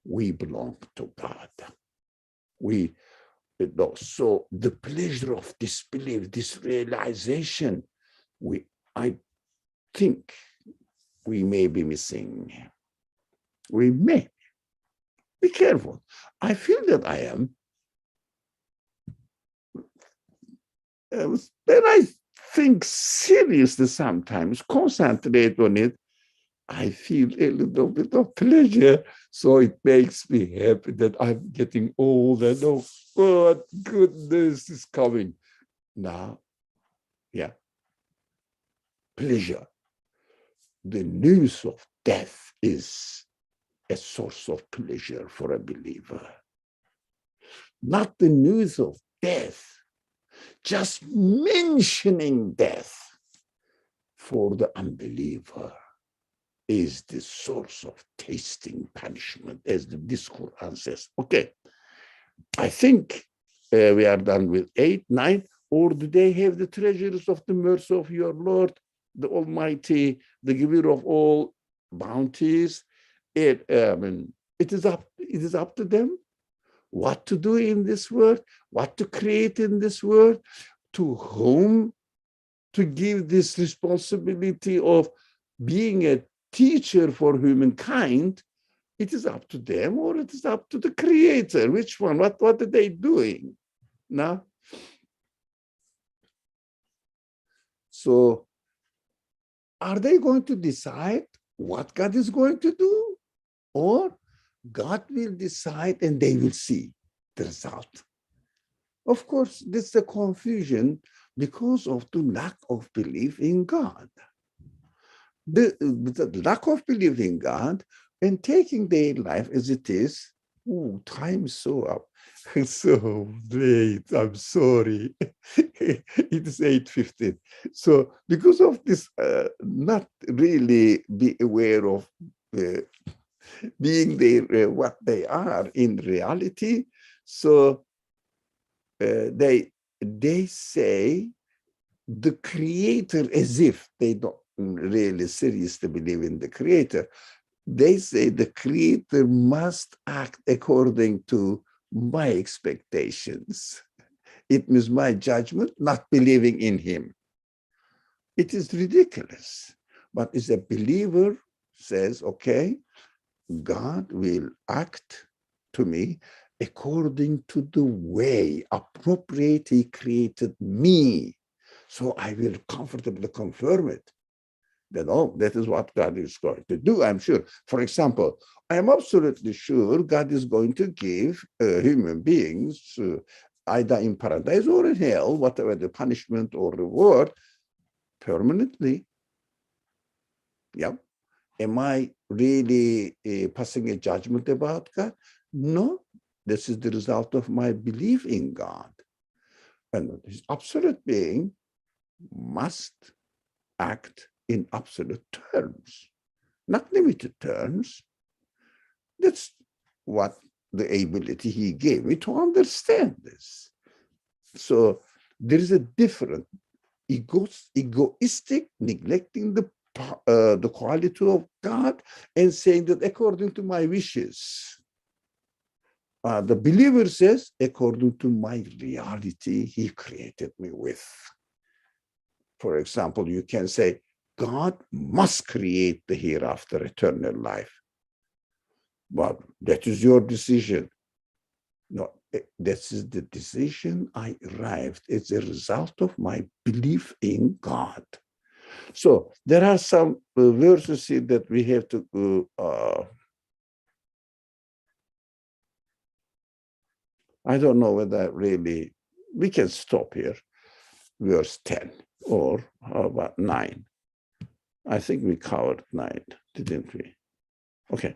we belong to God. So the pleasure of this belief, this realization, I think we may be missing. We may. Be careful. I feel that I am. When I think seriously sometimes, concentrate on it, I feel a little bit of pleasure. So it makes me happy that I'm getting old and oh God, goodness is coming. Now, yeah, pleasure. The news of death is a source of pleasure for a believer. Not the news of death, just mentioning death for the unbeliever is the source of tasting punishment, as this Qur'an says. Okay, I think we are done with 8, 9, or do they have the treasures of the mercy of your Lord, the Almighty, the giver of all bounties? It is up to them what to do in this world, what to create in this world, to whom to give this responsibility of being a teacher for humankind. It is up to them, or it is up to the Creator. Which one? What are they doing? Now, so are they going to decide what God is going to do, or God will decide and they will see the result? Of course, this is a confusion because of the lack of belief in God. The lack of belief in God and taking their life as it is. Oh, time is so up. So late, I'm sorry. It is 8:15. So because of this, not really be aware of being there, what they are in reality. So they say the Creator, as if they don't really seriously believe in the Creator. They say the Creator must act according to my expectations. It means my judgment, not believing in him. It is ridiculous. But as a believer says, okay, God will act to me according to the way appropriate he created me. So I will comfortably confirm it. That, oh, that is what God is going to do, I'm sure. For example, I am absolutely sure God is going to give human beings, either in paradise or in hell, whatever the punishment or reward, permanently. Yeah. Am I really passing a judgment about God? No. This is the result of my belief in God. And his absolute being must act in absolute terms, not limited terms. That's what the ability he gave me to understand this. So there is a different egoistic neglecting the quality of God and saying that according to my wishes. The believer says, according to my reality he created me with. For example, you can say, God must create the hereafter eternal life. But that is your decision. No, this is the decision I arrived as a result of my belief in God. So there are some verses here that we have to I don't know whether really we can stop here. Verse 10, or how about 9? I think we covered 9, didn't we? Okay.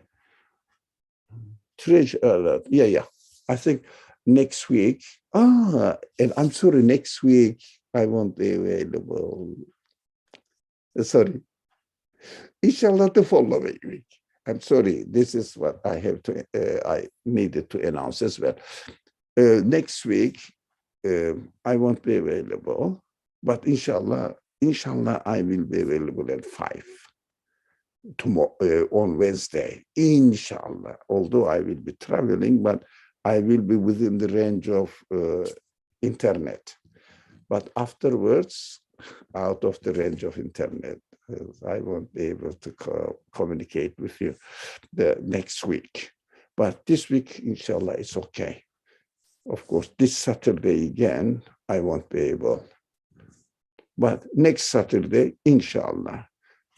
Treasure, yeah. I think next week, and I'm sorry, next week I won't be available. Sorry. Inshallah, the following week. I'm sorry. This is what I have to. I needed to announce as well. Next week, I won't be available, but inshallah, I will be available at 5 tomorrow on Wednesday. Inshallah. Although I will be traveling, but I will be within the range of internet. But afterwards, out of the range of internet, I won't be able to communicate with you the next week. But this week, inshallah, it's okay. Of course, this Saturday again, I won't be able. But next Saturday, inshallah.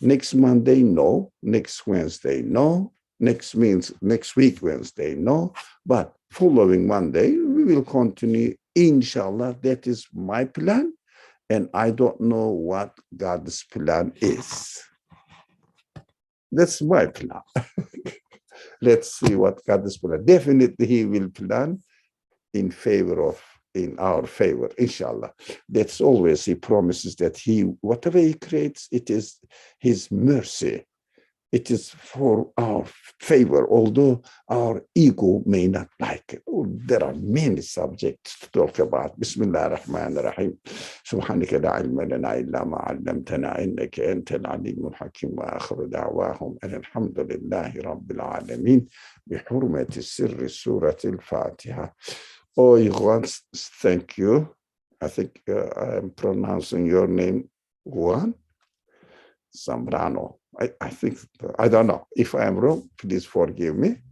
Next Monday, no. Next Wednesday, no. Next week, Wednesday, no. But following Monday, we will continue, inshallah. That is my plan. And I don't know what God's plan is. That's my plan. Let's see what God's plan. Definitely He will plan in our favor, inshallah. That's always He promises that whatever He creates, it is His mercy. It is for our favor, although our ego may not like it. There are many subjects to talk about. Bismillah ar-Rahman ar-Rahim. Subhanaka la ilma lana illa ma 'allamtana innaka antal alimul hakim wa akhiru da'wahum alhamdulillahi rabbil alamin bi hurmati sirri surati al-Fatiha. Oh, Juan, thank you. I think I'm pronouncing your name Juan Zambrano. I think, I don't know. If I am wrong, please forgive me.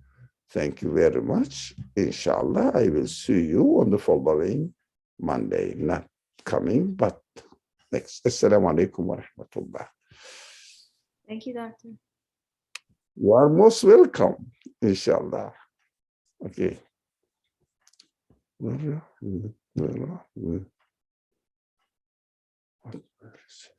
Thank you very much. Inshallah, I will see you on the following Monday. Not coming, but next. Assalamu alaikum wa rahmatullah. Thank you, Doctor. You are most welcome, inshallah. Okay. What is it?